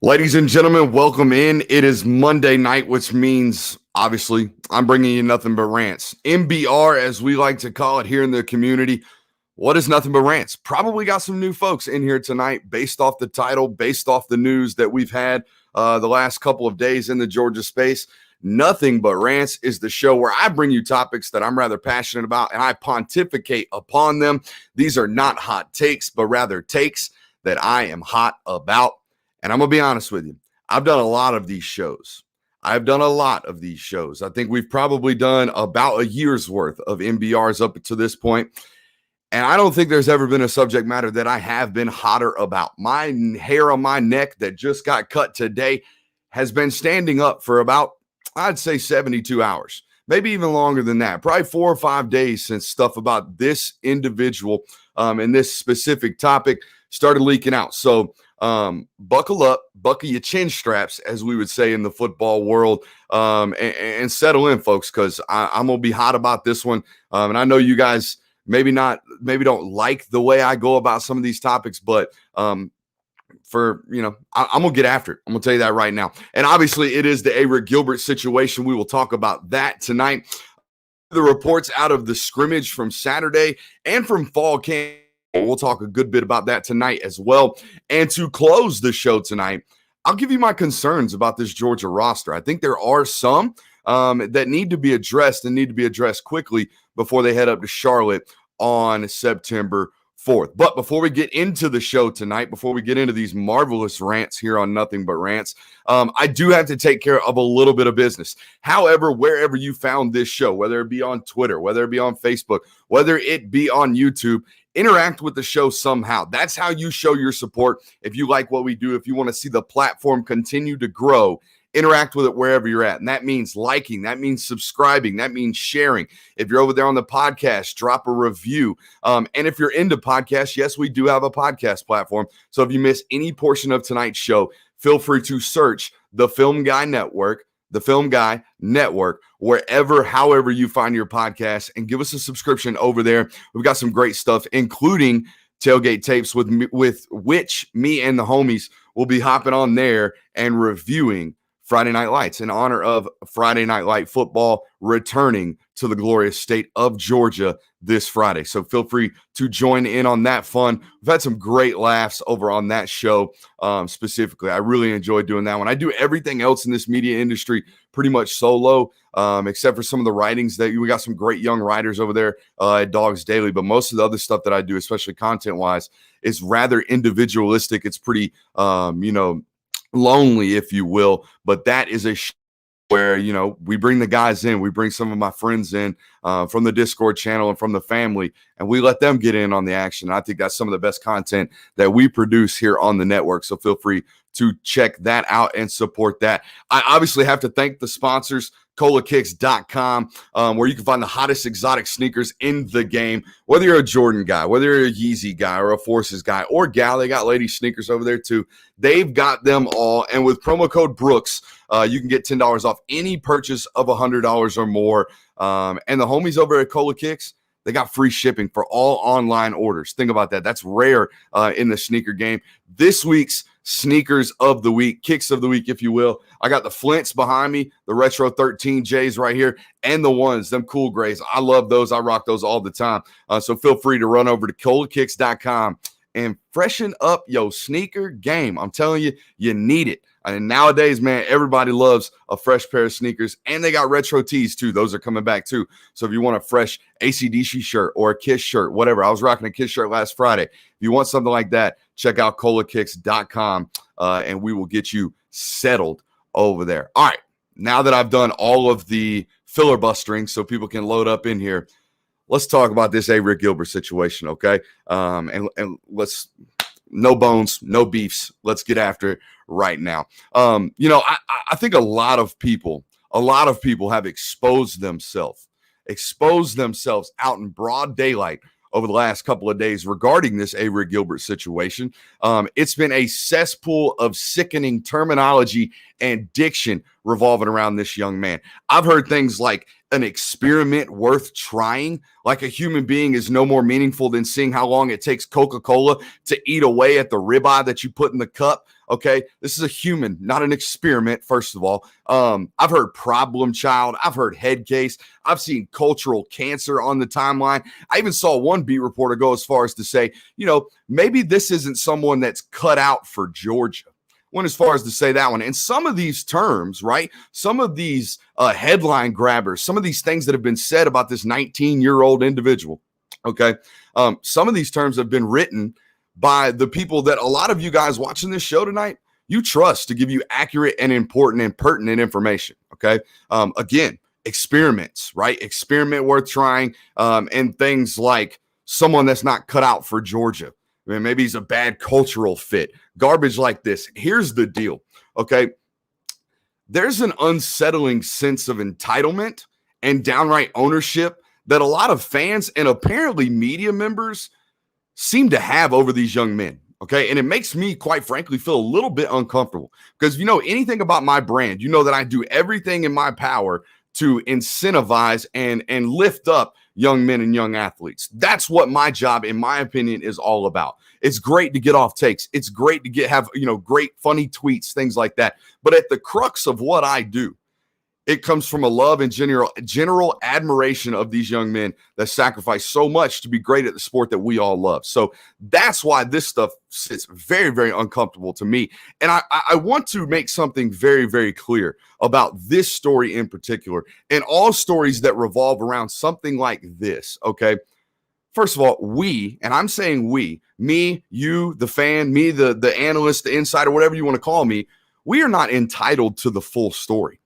Ladies and gentlemen, welcome in. It is Monday night, which means, obviously, I'm bringing you nothing but rants. MBR, as we like to call it here in the community. What is nothing but rants? Probably got some new folks in here tonight based off the title, based off the news that we've had the last couple of days in the Georgia space. Nothing but rants is the show where I bring you topics that I'm rather passionate about and I pontificate upon them. These are not hot takes, but rather takes that I am hot about. And I'm going to be honest with you. I've done a lot of these shows. I think we've probably done about a year's worth of MBRs up to this point. And I don't think there's ever been a subject matter that I have been hotter about. My hair on my neck that just got cut today has been standing up for about, I'd say 72 hours, maybe even longer than that, probably 4 or 5 days since stuff about this individual and this specific topic started leaking out. So buckle up, buckle your chin straps, as we would say in the football world, and settle in, folks, because I'm going to be hot about this one. And I know you guys maybe don't like the way I go about some of these topics, but I'm going to get after it. I'm going to tell you that right now. And obviously it is the Arik Gilbert situation. We will talk about that tonight. The reports out of the scrimmage from Saturday and from fall camp. We'll talk a good bit about that tonight as well. And to close the show tonight, I'll give you my concerns about this Georgia roster. I think there are some that need to be addressed and need to be addressed quickly before they head up to Charlotte on September 4th. But before we get into the show tonight, before we get into these marvelous rants here on Nothing But Rants, I do have to take care of a little bit of business. However, wherever you found this show, whether it be on Twitter, whether it be on Facebook, whether it be on YouTube, interact with the show somehow. That's how you show your support. If you like what we do, if you want to see the platform continue to grow, interact with it wherever you're at. And that means liking, that means subscribing, that means sharing. If you're over there on the podcast, drop a review. And if you're into podcasts, yes, we do have a podcast platform. So if you miss any portion of tonight's show, feel free to search the Film Guy Network, however you find your podcast, and give us a subscription over there. We've got some great stuff, including tailgate tapes with which me and the homies will be hopping on there and reviewing Friday Night Lights in honor of Friday Night Light football returning to the glorious state of Georgia this Friday. So feel free to join in on that fun. We've had some great laughs over on that show specifically. I really enjoy doing that one. I do everything else in this media industry pretty much solo, except for some of the writings that we got some great young writers over there at Dogs Daily. But most of the other stuff that I do, especially content-wise, is rather individualistic. It's pretty, lonely, if you will. But that is a where, we bring the guys in, we bring some of my friends in from the Discord channel and from the family, and we let them get in on the action. I think that's some of the best content that we produce here on the network. So feel free to check that out and support that. I obviously have to thank the sponsors, colakicks.com, where you can find the hottest exotic sneakers in the game. Whether you're a Jordan guy, whether you're a Yeezy guy or a Forces guy or gal, they got lady sneakers over there too. They've got them all. And with promo code Brooks, you can get $10 off any purchase of $100 or more. And the homies over at Cola Kicks, they got free shipping for all online orders. Think about that. That's rare in the sneaker game. This week's sneakers of the week, kicks of the week, if you will. I got the Flints behind me, the Retro 13Js right here, and the ones, them cool grays. I love those. I rock those all the time. So feel free to run over to colakicks.com and freshen up your sneaker game. I'm telling you, you need it. And nowadays, man, everybody loves a fresh pair of sneakers, and they got retro tees too. Those are coming back too. So if you want a fresh AC/DC shirt or a Kiss shirt, whatever. I was rocking a Kiss shirt last Friday. If you want something like that, check out colakicks.com and we will get you settled over there. All right. Now that I've done all of the filibustering so people can load up in here, let's talk about this Arik Gilbert situation, okay? And let's, no bones, no beefs. Let's get after it right now. I think a lot of people have exposed themselves out in broad daylight over the last couple of days regarding this Arik Gilbert situation. It's been a cesspool of sickening terminology and diction revolving around this young man. I've heard things like an experiment worth trying. Like a human being is no more meaningful than seeing how long it takes Coca-Cola to eat away at the ribeye that you put in the cup. Okay, this is a human, not an experiment, first of all. I've heard problem child. I've heard head case. I've seen cultural cancer on the timeline. I even saw one beat reporter go as far as to say, maybe this isn't someone that's cut out for Georgia. Went as far as to say that one. And some of these terms, right? Some of these headline grabbers, some of these things that have been said about this 19-year-old individual, okay? Some of these terms have been written by the people that a lot of you guys watching this show tonight, you trust to give you accurate and important and pertinent information, okay? Again, experiments, right? Experiment worth trying, and things like someone that's not cut out for Georgia. I mean, maybe he's a bad cultural fit. Garbage like this. Here's the deal, okay? There's an unsettling sense of entitlement and downright ownership that a lot of fans and apparently media members seem to have over these young men, okay? And it makes me, quite frankly, feel a little bit uncomfortable because if you know anything about my brand, you know that I do everything in my power to incentivize and lift up young men and young athletes. That's what my job, in my opinion, is all about. It's great to get off takes. It's great to have great funny tweets, things like that. But at the crux of what I do, it comes from a love and general admiration of these young men that sacrifice so much to be great at the sport that we all love. So that's why this stuff sits very, very uncomfortable to me. And I want to make something very, very clear about this story in particular and all stories that revolve around something like this, okay? First of all, we, and I'm saying we, me, you, the fan, me, the analyst, the insider, whatever you want to call me, we are not entitled to the full story.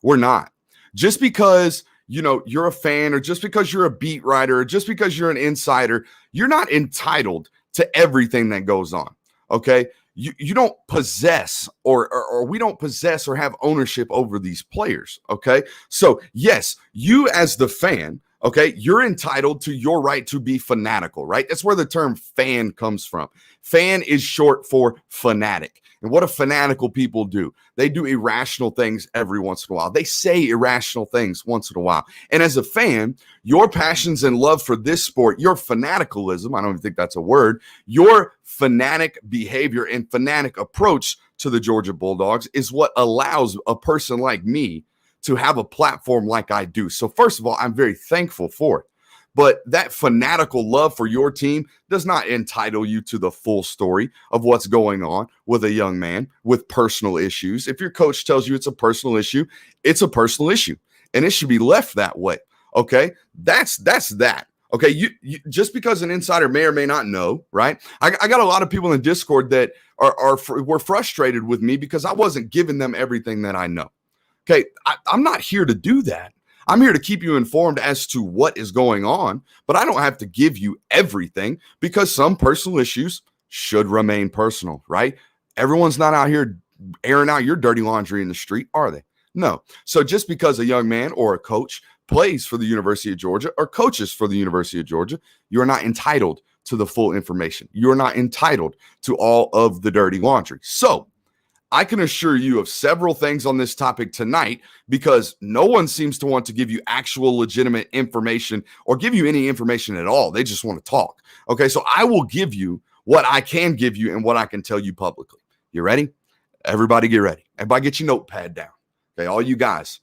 We're not. Just because, you're a fan or just because you're a beat writer or just because you're an insider, you're not entitled to everything that goes on, okay? You don't possess or we don't possess or have ownership over these players, okay? So, yes, you as the fan, okay, you're entitled to your right to be fanatical, right? That's where the term fan comes from. Fan is short for fanatic. And what do fanatical people do? They do irrational things every once in a while. They say irrational things once in a while. And as a fan, your passions and love for this sport, your fanaticism, I don't even think that's a word, your fanatic behavior and fanatic approach to the Georgia Bulldogs is what allows a person like me to have a platform like I do. So first of all, I'm very thankful for it. But that fanatical love for your team does not entitle you to the full story of what's going on with a young man with personal issues. If your coach tells you it's a personal issue, it's a personal issue. And it should be left that way. Okay? That's that. Okay, you just because an insider may or may not know, right? I got a lot of people in Discord that were frustrated with me because I wasn't giving them everything that I know. Okay, I'm not here to do that. I'm here to keep you informed as to what is going on, but I don't have to give you everything because some personal issues should remain personal, right? Everyone's not out here airing out your dirty laundry in the street, are they? No. So just because a young man or a coach plays for the University of Georgia or coaches for the University of Georgia, you're not entitled to the full information. You're not entitled to all of the dirty laundry. So I can assure you of several things on this topic tonight because no one seems to want to give you actual legitimate information or give you any information at all. They just want to talk. Okay, so I will give you what I can give you and what I can tell you publicly. You ready? Everybody get ready. Everybody get your notepad down. Okay, all you guys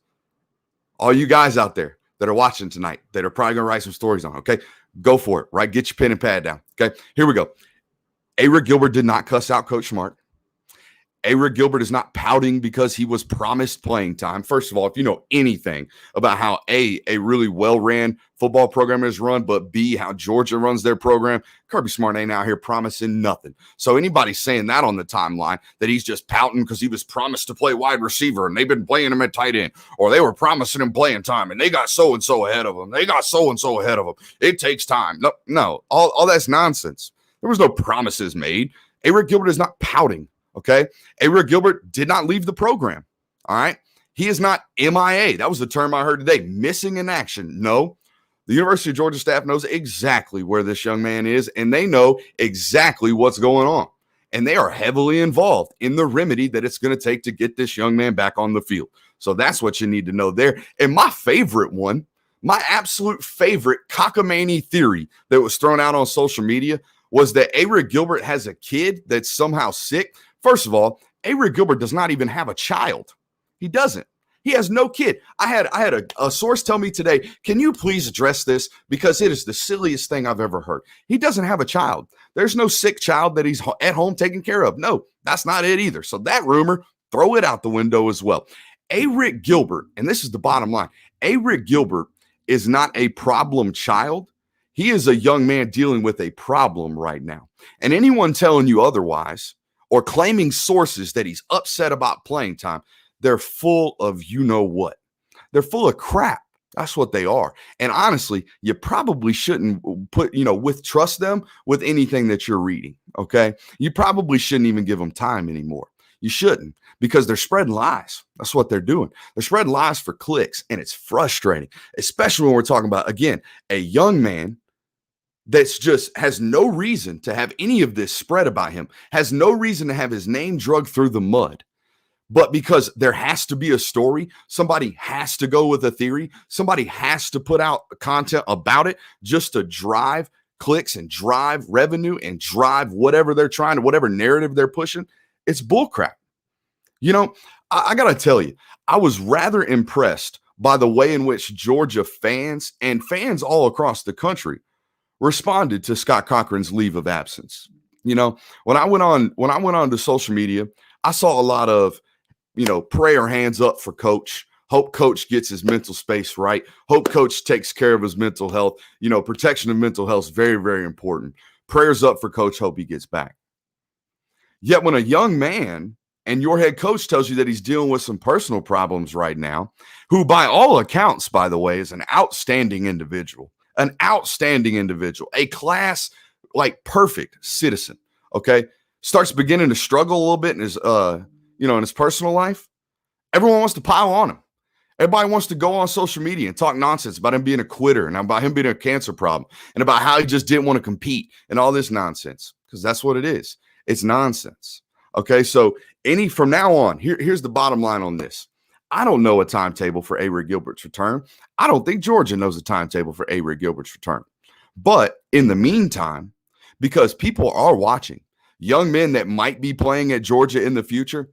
out there that are watching tonight that are probably going to write some stories on, okay? Go for it, right? Get your pen and pad down, okay? Here we go. Arik Gilbert did not cuss out Coach Smart. Arik Gilbert is not pouting because he was promised playing time. First of all, if you know anything about how A, really well-ran football program is run, but B, how Georgia runs their program, Kirby Smart ain't out here promising nothing. So anybody saying that on the timeline, that he's just pouting because he was promised to play wide receiver and they've been playing him at tight end, or they were promising him playing time and they got so-and-so ahead of him. They got so-and-so ahead of him. It takes time. No, all that's nonsense. There was no promises made. Arik Gilbert is not pouting. Okay. Arik Gilbert did not leave the program. All right. He is not MIA. That was the term I heard today. Missing in action. No, the University of Georgia staff knows exactly where this young man is, and they know exactly what's going on. And they are heavily involved in the remedy that it's going to take to get this young man back on the field. So that's what you need to know there. And my favorite one, My absolute favorite cockamamie theory that was thrown out on social media was that Arik Gilbert has a kid that's somehow sick. First of all, Arik Gilbert does not even have a child. He doesn't. He has no kid. I had a source tell me today, can you please address this? Because it is the silliest thing I've ever heard. He doesn't have a child. There's no sick child that he's at home taking care of. No, that's not it either. So that rumor, throw it out the window as well. Arik Gilbert, and this is the bottom line, Arik Gilbert is not a problem child. He is a young man dealing with a problem right now. And anyone telling you otherwise or claiming sources that he's upset about playing time, they're full of you know what. They're full of crap. That's what they are. And honestly, you probably shouldn't trust them with anything that you're reading, okay? You probably shouldn't even give them time anymore. You shouldn't, because they're spreading lies. That's what they're doing. They're spreading lies for clicks, and it's frustrating, especially when we're talking about, again, a young man that's just has no reason to have any of this spread about him, has no reason to have his name dragged through the mud. But because there has to be a story, somebody has to go with a theory, somebody has to put out content about it just to drive clicks and drive revenue and drive whatever they're trying to, whatever narrative they're pushing. It's bullcrap. You know, I got to tell you, I was rather impressed by the way in which Georgia fans and fans all across the country responded to Scott Cochran's leave of absence. You know, when I went on to social media, I saw a lot of, prayer hands up for coach. Hope coach gets his mental space right. Hope coach takes care of his mental health. Protection of mental health is very, very important. Prayers up for coach. Hope he gets back. Yet when a young man and your head coach tells you that he's dealing with some personal problems right now, who by all accounts, by the way, is an outstanding individual, a class like perfect citizen, okay, starts beginning to struggle a little bit in his in his personal life, everyone wants to pile on him. Everybody wants to go on social media and talk nonsense about him being a quitter and about him being a cancer problem and about how he just didn't want to compete and all this nonsense, because that's what it is. It's nonsense. Okay, so from now on, here's the bottom line on this. I don't know a timetable for Arik Gilbert's return. I don't think Georgia knows a timetable for Arik Gilbert's return. But in the meantime, because people are watching, young men that might be playing at Georgia in the future,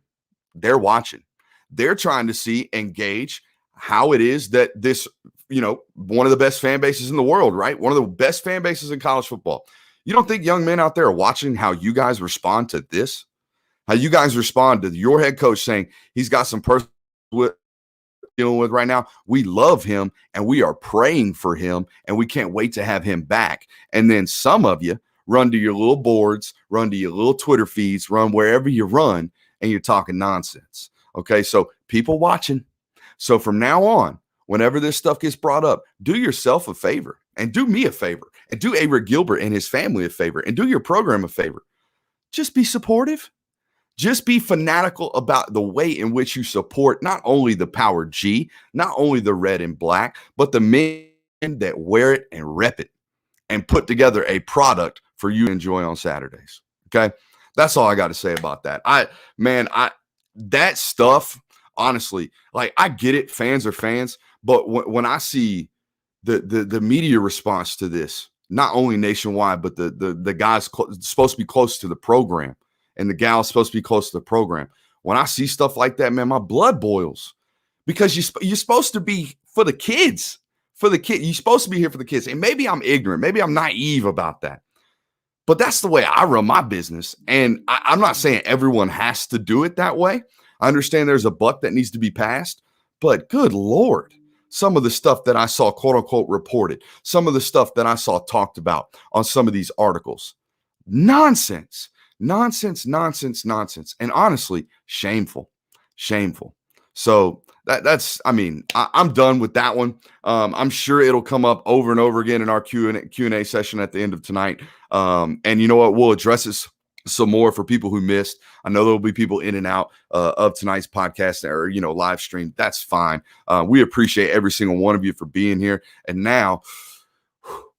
they're watching. They're trying to see and gauge how it is that this, one of the best fan bases in the world, right? One of the best fan bases in college football. You don't think young men out there are watching how you guys respond to this? How you guys respond to your head coach saying he's got some personal dealing with right now? We love him and we are praying for him and we can't wait to have him back. And then some of you run to your little boards, run to your little Twitter feeds, run wherever you run, and you're talking nonsense. Okay, so people watching. So from now on, whenever this stuff gets brought up, do yourself a favor and do me a favor and do Arik Gilbert and his family a favor and do your program a favor. Just be supportive. Just be fanatical about the way in which you support not only the Power G, not only the red and black, but the men that wear it and rep it and put together a product for you to enjoy on Saturdays. Okay. That's all I got to say about that. That stuff, honestly, like I get it. Fans are fans. But when I see the media response to this, not only nationwide, but the guys supposed to be close to the program and the gal's supposed to be close to the program. When I see stuff like that, man, my blood boils, because you're supposed to be for the kids, You're supposed to be here for the kids. And maybe I'm ignorant. Maybe I'm naive about that. But that's the way I run my business. And I'm not saying everyone has to do it that way. I understand there's a buck that needs to be passed. But good Lord, some of the stuff that I saw, quote unquote, reported, some of the stuff that I saw talked about on some of these articles, nonsense. And honestly, shameful. So I'm done with that one. I'm sure it'll come up over and over again in our Q&A session at the end of tonight. And you know what? We'll address this some more for people who missed. I know there'll be people in and out of tonight's podcast or, live stream. That's fine. We appreciate every single one of you for being here. And now,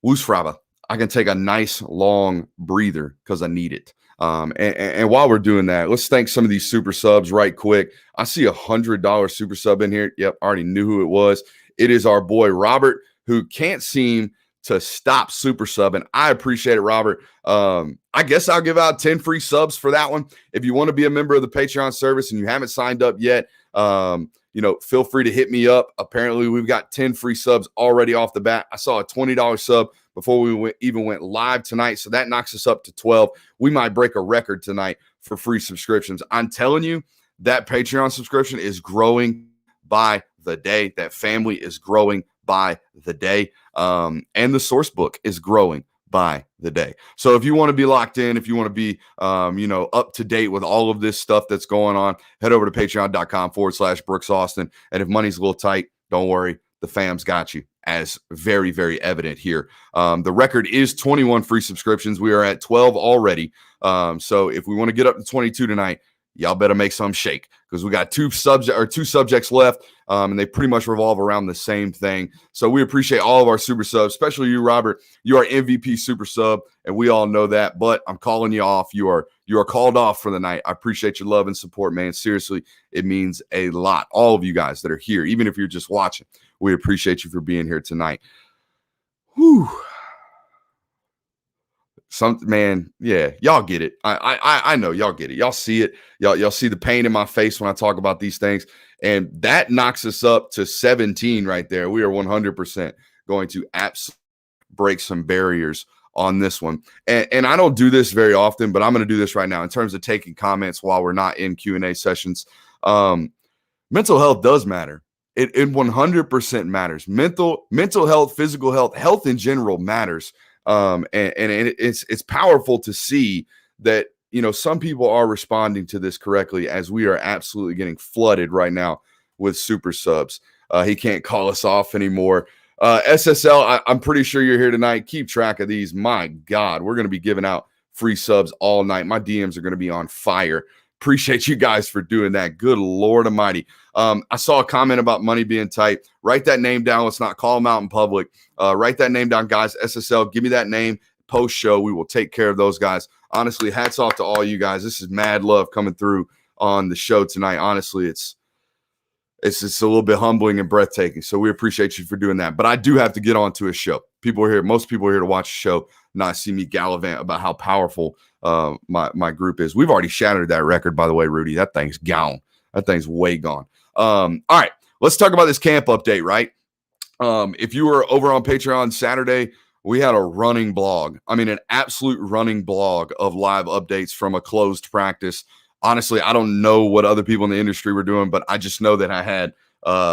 Woosfraba, I can take a nice long breather because I need it. And while we're doing that, let's thank some of these super subs right quick. I see $100 super sub in here. Yep, I already knew who it was. It is our boy Robert. who can't seem to stop super sub, and I appreciate it, Robert. I guess I'll give out 10 free subs for that one. If you want to be a member of the Patreon service and you haven't signed up yet, feel free to hit me up. Apparently, we've got 10 free subs already off the bat. I saw a $20 sub before we even went live tonight, so that knocks us up to 12. We might break a record tonight for free subscriptions. I'm telling you, that Patreon subscription is growing by the day. That family is growing by the day. And the source book is growing by the day. So if you want to be locked in, if you want to be, up to date with all of this stuff that's going on, head over to patreon.com/Brooks Austin. And if money's a little tight, don't worry. The fam's got you, as very, very evident here. The record is 21 free subscriptions. We are at 12 already. So if we want to get up to 22 tonight, y'all better make some shake, because we got two subjects left, and they pretty much revolve around the same thing. So we appreciate all of our super subs, especially you, Robert. You are MVP super sub, and we all know that. But I'm calling you off. You are called off for the night. I appreciate your love and support, man. Seriously, it means a lot. All of you guys that are here, even if you're just watching, we appreciate you for being here tonight. Whew. Y'all get it. I know y'all get it. Y'all see it. Y'all see the pain in my face when I talk about these things, and that knocks us up to 17 right there. We are 100% going to absolutely break some barriers on this one, and I don't do this very often, but I'm going to do this right now in terms of taking comments while we're not in Q&A sessions. Mental health does matter. It 100% matters. Mental health, physical health in general matters. And it's powerful to see that, some people are responding to this correctly, as we are absolutely getting flooded right now with super subs. He can't call us off anymore. SSL, I'm pretty sure you're here tonight. Keep track of these. My God, we're going to be giving out free subs all night. My DMs are going to be on fire. Appreciate you guys for doing that. Good Lord Almighty. I saw a comment about money being tight. Write that name down. Let's not call them out in public. Write that name down, guys. SSL, give me that name. Post show. We will take care of those guys. Honestly, hats off to all you guys. This is mad love coming through on the show tonight. Honestly, it's just a little bit humbling and breathtaking. So we appreciate you for doing that. But I do have to get on to a show. Most people are here to watch the show, not see me gallivant about how powerful my group is. We've already shattered that record, by the way, Rudy. That thing's gone. That thing's way gone. All right, let's talk about this camp update, right? If you were over on Patreon Saturday, we had a running blog. I mean, an absolute running blog of live updates from a closed practice. Honestly, I don't know what other people in the industry were doing, but I just know that I had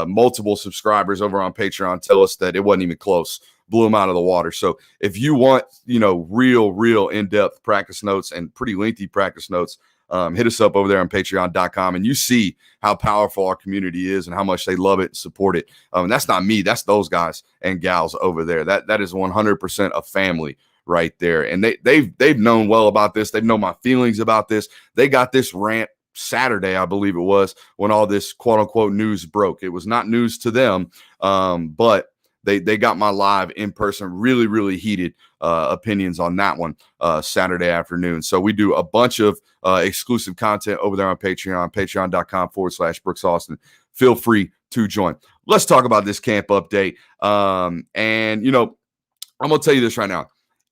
multiple subscribers over on Patreon tell us that it wasn't even close. Blew them out of the water. So if you want, real in-depth practice notes and pretty lengthy practice notes, hit us up over there on patreon.com, and you see how powerful our community is and how much they love it and support it. And that's not me. That's those guys and gals over there. That is 100% a family right there. And they've known well about this. They've known my feelings about this. They got this rant Saturday, I believe it was, when all this quote unquote news broke. It was not news to them, but they got my live in person, really, really heated opinions on that one Saturday afternoon. So we do a bunch of exclusive content over there on Patreon, patreon.com/Brooks Austin. Feel free to join. Let's talk about this camp update. I'm going to tell you this right now.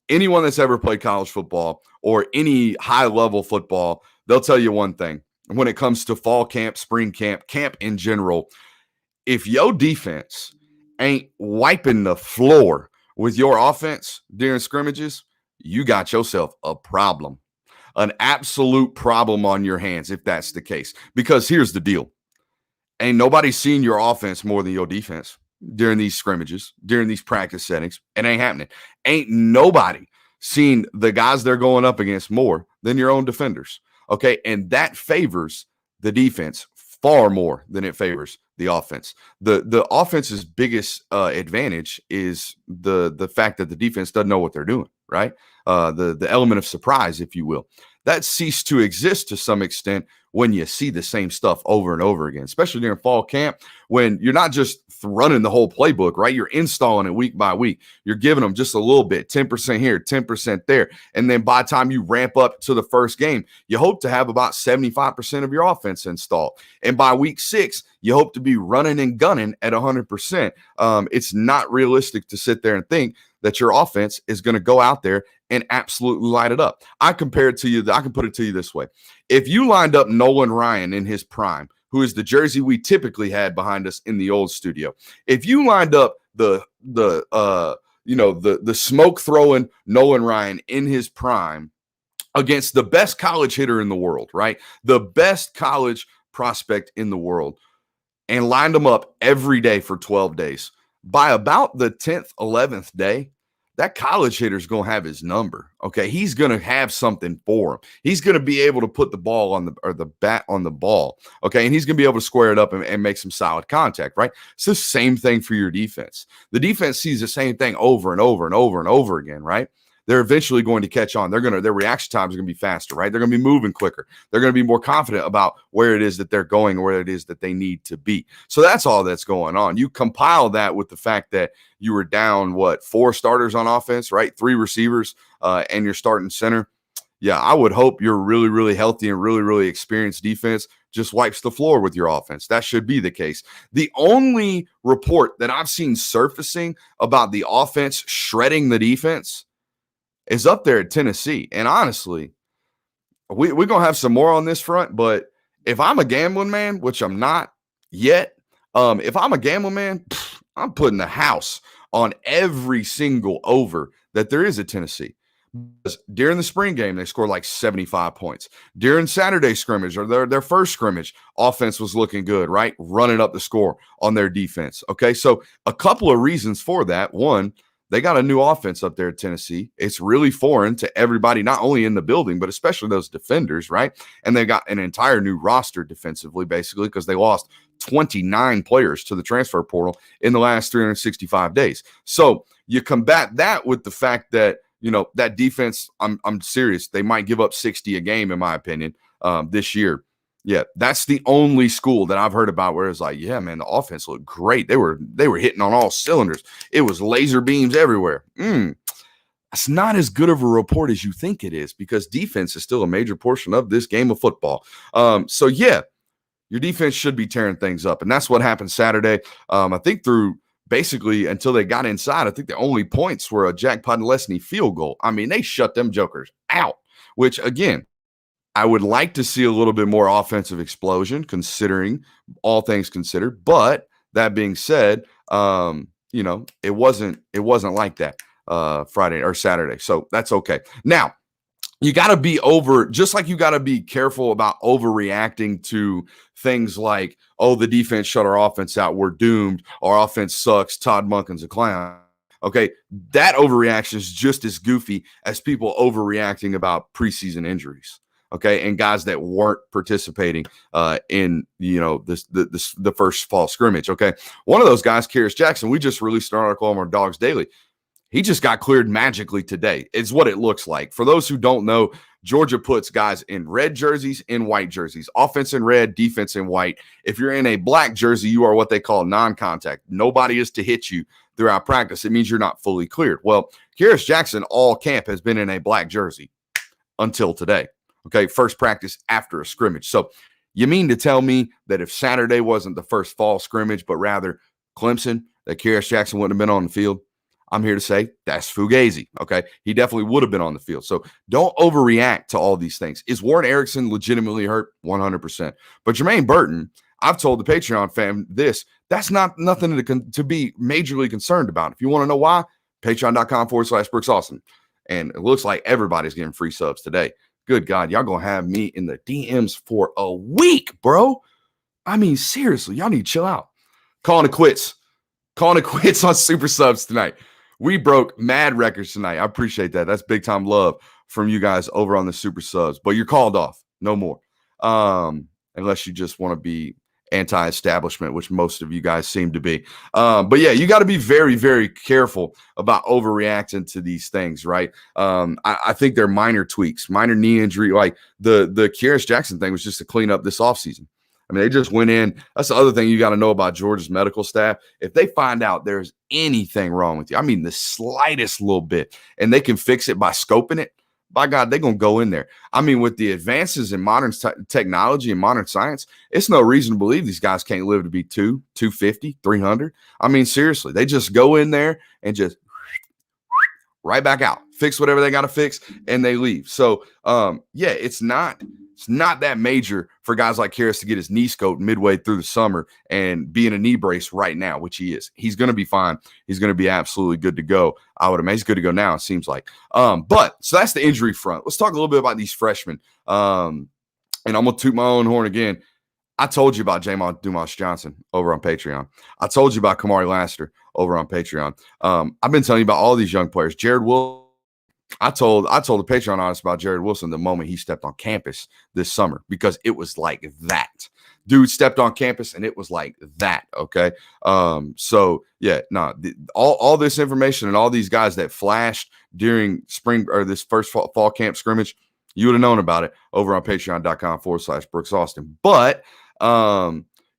Anyone that's ever played college football or any high level football, they'll tell you one thing. When it comes to fall camp, spring camp in general, if your defense ain't wiping the floor with your offense during scrimmages, you got yourself a problem, an absolute problem on your hands if that's the case. Because here's the deal. Ain't nobody seen your offense more than your defense during these scrimmages, during these practice settings. It ain't happening. Ain't nobody seen the guys they're going up against more than your own defenders. Okay, and that favors the defense far more than it favors the offense. The offense's biggest advantage is the fact that the defense doesn't know what they're doing, right? The element of surprise, if you will. that ceased to exist to some extent when you see the same stuff over and over again, especially during fall camp when you're not just running the whole playbook, right? You're installing it week by week. You're giving them just a little bit, 10% here, 10% there. And then by the time you ramp up to the first game, you hope to have about 75% of your offense installed. And by week 6, you hope to be running and gunning at 100%. It's not realistic to sit there and think that your offense is going to go out there and absolutely light it up. I can put it to you this way. If you lined up Nolan Ryan in his prime, who is the jersey we typically had behind us in the old studio, if you lined up the smoke throwing Nolan Ryan in his prime against the best college hitter in the world, right? The best college prospect in the world, and lined them up every day for 12 days. By about the 10th, 11th day, that college hitter is going to have his number. Okay. He's going to have something for him. He's going to be able to put the ball on the bat on the ball. Okay. And he's going to be able to square it up and make some solid contact, right? It's the same thing for your defense. The defense sees the same thing over and over and over and over again, right? They're eventually going to catch on. Their reaction times are going to be faster, right? They're going to be moving quicker. They're going to be more confident about where it is that they're going, where it is that they need to be. So that's all that's going on. You compile that with the fact that you were down, 4 starters on offense, right? 3 receivers, and your starting center. Yeah, I would hope your really, really healthy and really, really experienced defense just wipes the floor with your offense. That should be the case. The only report that I've seen surfacing about the offense shredding the defense is up there at Tennessee. And honestly, we're going to have some more on this front, but if I'm a gambling man, which I'm not yet, if I'm a gambling man, I'm putting a house on every single over that there is at Tennessee. Because during the spring game, they scored like 75 points. During Saturday scrimmage or their first scrimmage, offense was looking good, right? Running up the score on their defense. Okay, so a couple of reasons for that. One, they got a new offense up there at Tennessee. It's really foreign to everybody, not only in the building, but especially those defenders, right? And they got an entire new roster defensively, basically, because they lost 29 players to the transfer portal in the last 365 days. So you combat that with the fact that, that defense, I'm serious, they might give up 60 a game, in my opinion, this year. Yeah, that's the only school that I've heard about where it's like, yeah, man, the offense looked great. They were hitting on all cylinders. It was laser beams everywhere. That's not as good of a report as you think it is, because defense is still a major portion of this game of football. So yeah, your defense should be tearing things up, and that's what happened Saturday. I think through basically until they got inside, I think the only points were a Jack Podlesny field goal. I mean, they shut them jokers out, which again, I would like to see a little bit more offensive explosion, considering all things considered. But that being said, it wasn't like that Friday or Saturday. So that's okay. Now, you got to be just like you got to be careful about overreacting to things like, oh, the defense shut our offense out, we're doomed, our offense sucks, Todd Monken's a clown. Okay, that overreaction is just as goofy as people overreacting about preseason injuries. Okay, and guys that weren't participating in the first fall scrimmage. Okay, one of those guys, Kearis Jackson, we just released an article on our Dogs Daily. He just got cleared magically today. It's what it looks like. For those who don't know, Georgia puts guys in red jerseys, in white jerseys, offense in red, defense in white. If you're in a black jersey, you are what they call non-contact. Nobody is to hit you throughout practice. It means you're not fully cleared. Well, Kearis Jackson all camp has been in a black jersey until today. Okay, first practice after a scrimmage. So you mean to tell me that if Saturday wasn't the first fall scrimmage, but rather Clemson, that Kearis Jackson wouldn't have been on the field? I'm here to say that's fugazi. Okay, he definitely would have been on the field. So don't overreact to all these things. Is Warren Erickson legitimately hurt? 100%. But Jermaine Burton, I've told the Patreon fam this, that's not nothing to be majorly concerned about. If you want to know why, patreon.com/Brooks Austin. And it looks like everybody's getting free subs today. Good God, y'all gonna have me in the DMs for a week, bro. I mean, seriously, y'all need to chill out. Calling it quits on super subs tonight. We broke mad records tonight. I appreciate that. That's big time love from you guys over on the super subs. But you're called off. No more. Unless you just want to be anti-establishment, which most of you guys seem to be. But yeah, you got to be very, very careful about overreacting to these things, right? I think they're minor tweaks, minor knee injury. Like the Kearis Jackson thing was just to clean up this offseason. I mean, they just went in. That's the other thing you got to know about Georgia's medical staff. If they find out there's anything wrong with you, I mean, the slightest little bit, and they can fix it by scoping it, by God, they're going to go in there. I mean, with the advances in modern technology and modern science, it's no reason to believe these guys can't live to be 250, 300. I mean, seriously, they just go in there and just right back out, fix whatever they got to fix, and they leave. So, yeah, it's not that major for guys like Kearis to get his knee scoped midway through the summer and be in a knee brace right now, which he is. He's going to be fine. He's going to be absolutely good to go. I would imagine he's good to go now, it seems like. But so that's the injury front. Let's talk a little bit about these freshmen. And I'm going to toot my own horn again. I told you about Jamon Dumas-Johnson over on Patreon. I told you about Kamari Lassiter over on Patreon. I've been telling you about all these young players. Jared Wilson. I told the Patreon audience about Jared Wilson the moment he stepped on campus this summer, because it was like that. Dude stepped on campus and it was like that. Okay. So yeah, no, all this information and all these guys that flashed during spring or this first fall camp scrimmage, you would have known about it over on patreon.com/Brooks Austin. But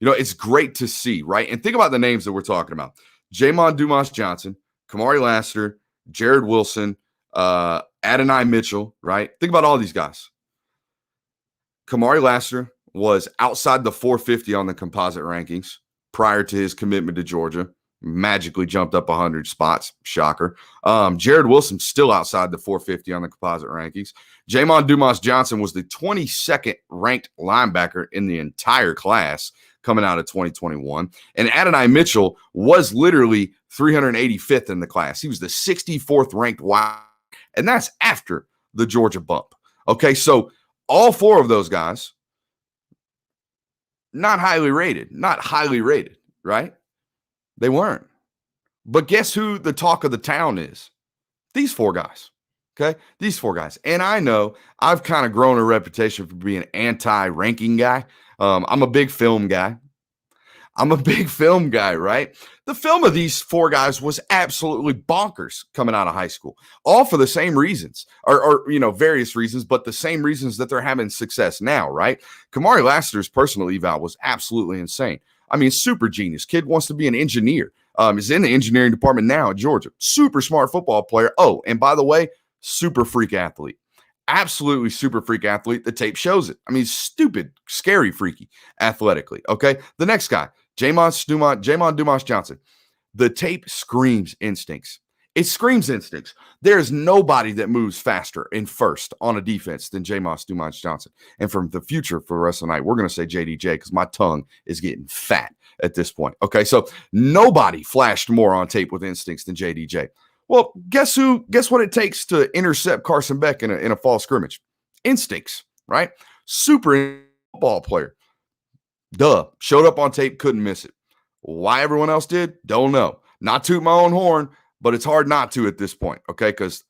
it's great to see, right? And think about the names that we're talking about: Jamon Dumas-Johnson, Kamari Lassiter, Jared Wilson, Adonai Mitchell, right? Think about all these guys. Kamari Lassiter was outside the 450 on the composite rankings prior to his commitment to Georgia. Magically jumped up 100 spots. Shocker. Jared Wilson still outside the 450 on the composite rankings. Jamon Dumas-Johnson was the 22nd ranked linebacker in the entire class coming out of 2021. And Adonai Mitchell was literally 385th in the class. He was the 64th ranked wide. And that's after the Georgia bump. Okay, so all four of those guys, not highly rated, right? They weren't. But guess who the talk of the town is? These four guys. Okay, these four guys. And I know I've kind of grown a reputation for being an anti-ranking guy. I'm a big film guy. Right? The film of these four guys was absolutely bonkers coming out of high school, all for the same reasons, or various reasons, but the same reasons that they're having success now, right? Kamari Lassiter's personal eval was absolutely insane. I mean, super genius. Kid wants to be an engineer. Is in the engineering department now at Georgia. Super smart football player. Oh, and by the way, super freak athlete. Absolutely super freak athlete. The tape shows it. I mean, stupid, scary, freaky athletically. Okay. The next guy, Jamon Dumas-Johnson. The tape screams instincts. It screams instincts. There's nobody that moves faster and first on a defense than Jamon Dumas-Johnson. And from the future for the rest of the night, we're going to say JDJ because my tongue is getting fat at this point. Okay. So nobody flashed more on tape with instincts than JDJ. Well, guess what it takes to intercept Carson Beck in a fall scrimmage? Instincts, right? Super football player. Duh. Showed up on tape, couldn't miss it. Why everyone else did? Don't know. Not toot my own horn, but it's hard not to at this point, okay? Because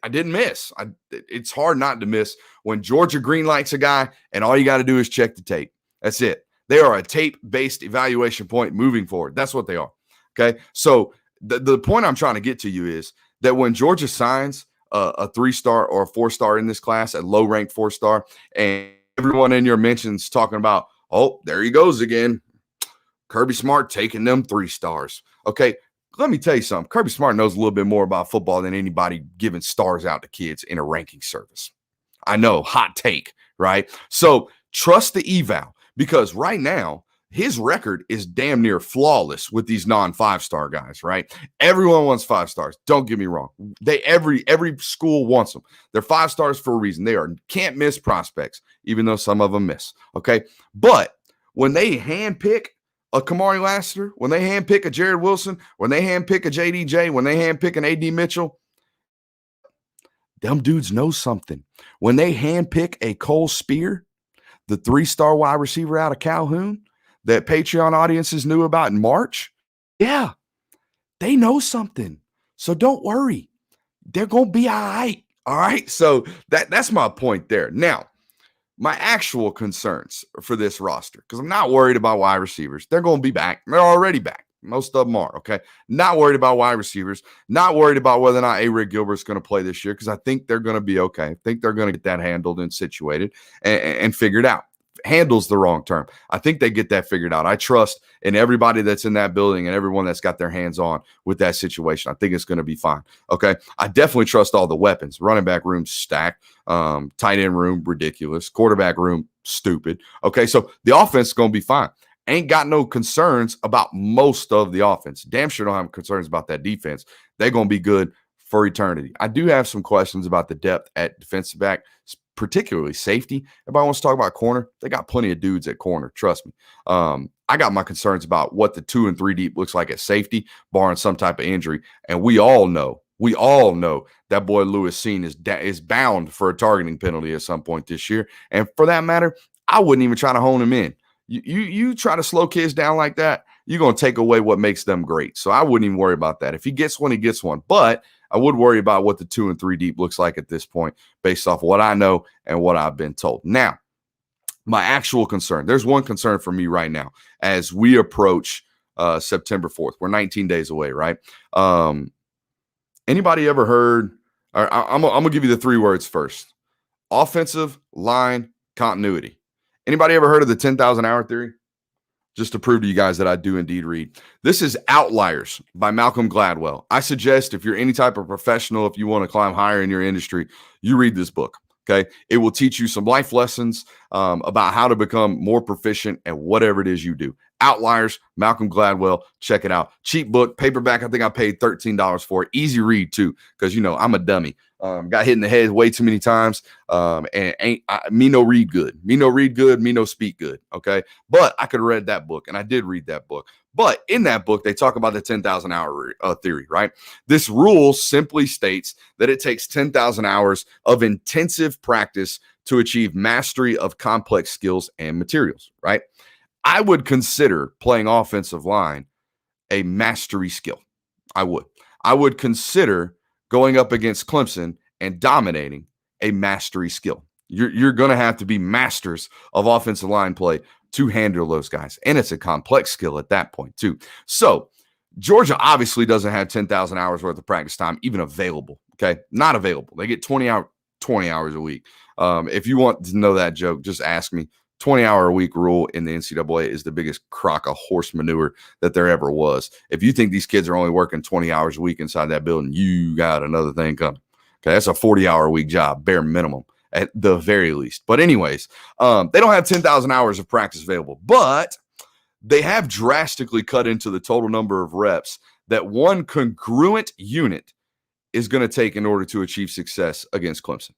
I didn't miss. It's hard not to miss when Georgia greenlights a guy and all you got to do is check the tape. That's it. They are a tape-based evaluation point moving forward. That's what they are, okay? So the point I'm trying to get to you is that when Georgia signs a 3-star or a 4-star in this class, a low-ranked 4-star, and everyone in your mentions talking about, oh, there he goes again, Kirby Smart taking them 3 stars. Okay, let me tell you something. Kirby Smart knows a little bit more about football than anybody giving stars out to kids in a ranking service. I know, hot take, right? So trust the eval, because right now, his record is damn near flawless with these non-5-star guys, right? Everyone wants 5 stars. Don't get me wrong. Every school wants them. They're 5 stars for a reason. They are can't miss prospects, even though some of them miss. Okay. But when they handpick a Kamari Lassiter, when they handpick a Jared Wilson, when they handpick a JDJ, when they handpick an AD Mitchell, them dudes know something. When they handpick a Cole Spear, the 3-star wide receiver out of Calhoun, that Patreon audiences knew about in March, yeah, they know something. So don't worry. They're going to be all right. All right. So that's my point there. Now, My actual concerns for this roster, because I'm not worried about wide receivers. They're going to be back. They're already back. Most of them are, okay? Not worried about wide receivers. Not worried about whether or not Arik Gilbert's going to play this year, because I think they're going to be okay. I think they're going to get that handled and situated and figured out. Handles the wrong term. I think they get that figured out. I trust in everybody that's in that building and everyone that's got their hands on with that situation. I think it's going to be fine. Okay. I definitely trust all the weapons. Running back room stacked. Tight end room ridiculous. Quarterback room stupid. Okay. So the offense is going to be fine. Ain't got no concerns about most of the offense. Damn sure don't have concerns about that defense. They're going to be good for eternity. I do have some questions about the depth at defensive back, particularly safety. Everybody wants to talk about corner. They got plenty of dudes at corner. Trust me. I got my concerns about what the 2 and 3 deep looks like at safety, barring some type of injury. And we all know that boy Lewis Seen is bound for a targeting penalty at some point this year. And for that matter, I wouldn't even try to hone him in. You try to slow kids down like that, you're going to take away what makes them great. So I wouldn't even worry about that. If he gets one, he gets one. But I would worry about what the 2 and 3 deep looks like at this point based off what I know and what I've been told. Now, my actual concern, there's one concern for me right now as we approach September 4th. We're 19 days away, right? Anybody ever heard, I'm going to give you the 3 words first. Offensive line continuity. Anybody ever heard of the 10,000 hour theory? Just to prove to you guys that I do indeed read. This is Outliers by Malcolm Gladwell. I suggest if you're any type of professional, if you want to climb higher in your industry, you read this book, okay? It will teach you some life lessons about how to become more proficient at whatever it is you do. Outliers, Malcolm Gladwell, check it out. Cheap book, paperback. I think I paid $13 for it. Easy read too, because, I'm a dummy. Got hit in the head way too many times. And me no read good. Me no read good. Me no speak good. Okay. But I could have read that book, and I did read that book. But in that book, they talk about the 10,000 hour theory, right? This rule simply states that it takes 10,000 hours of intensive practice to achieve mastery of complex skills and materials, right? I would consider playing offensive line a mastery skill. I would consider going up against Clemson and dominating a mastery skill. You're going to have to be masters of offensive line play to handle those guys. And it's a complex skill at that point too. So Georgia obviously doesn't have 10,000 hours worth of practice time even available. Okay. Not available. They get 20 hours a week. If you want to know that joke, just ask me. 20-hour a week rule in the NCAA is the biggest crock of horse manure that there ever was. If you think these kids are only working 20 hours a week inside that building, you got another thing coming. Okay, that's a 40-hour a week job, bare minimum at the very least. But anyways, they don't have 10,000 hours of practice available, but they have drastically cut into the total number of reps that one congruent unit is going to take in order to achieve success against Clemson.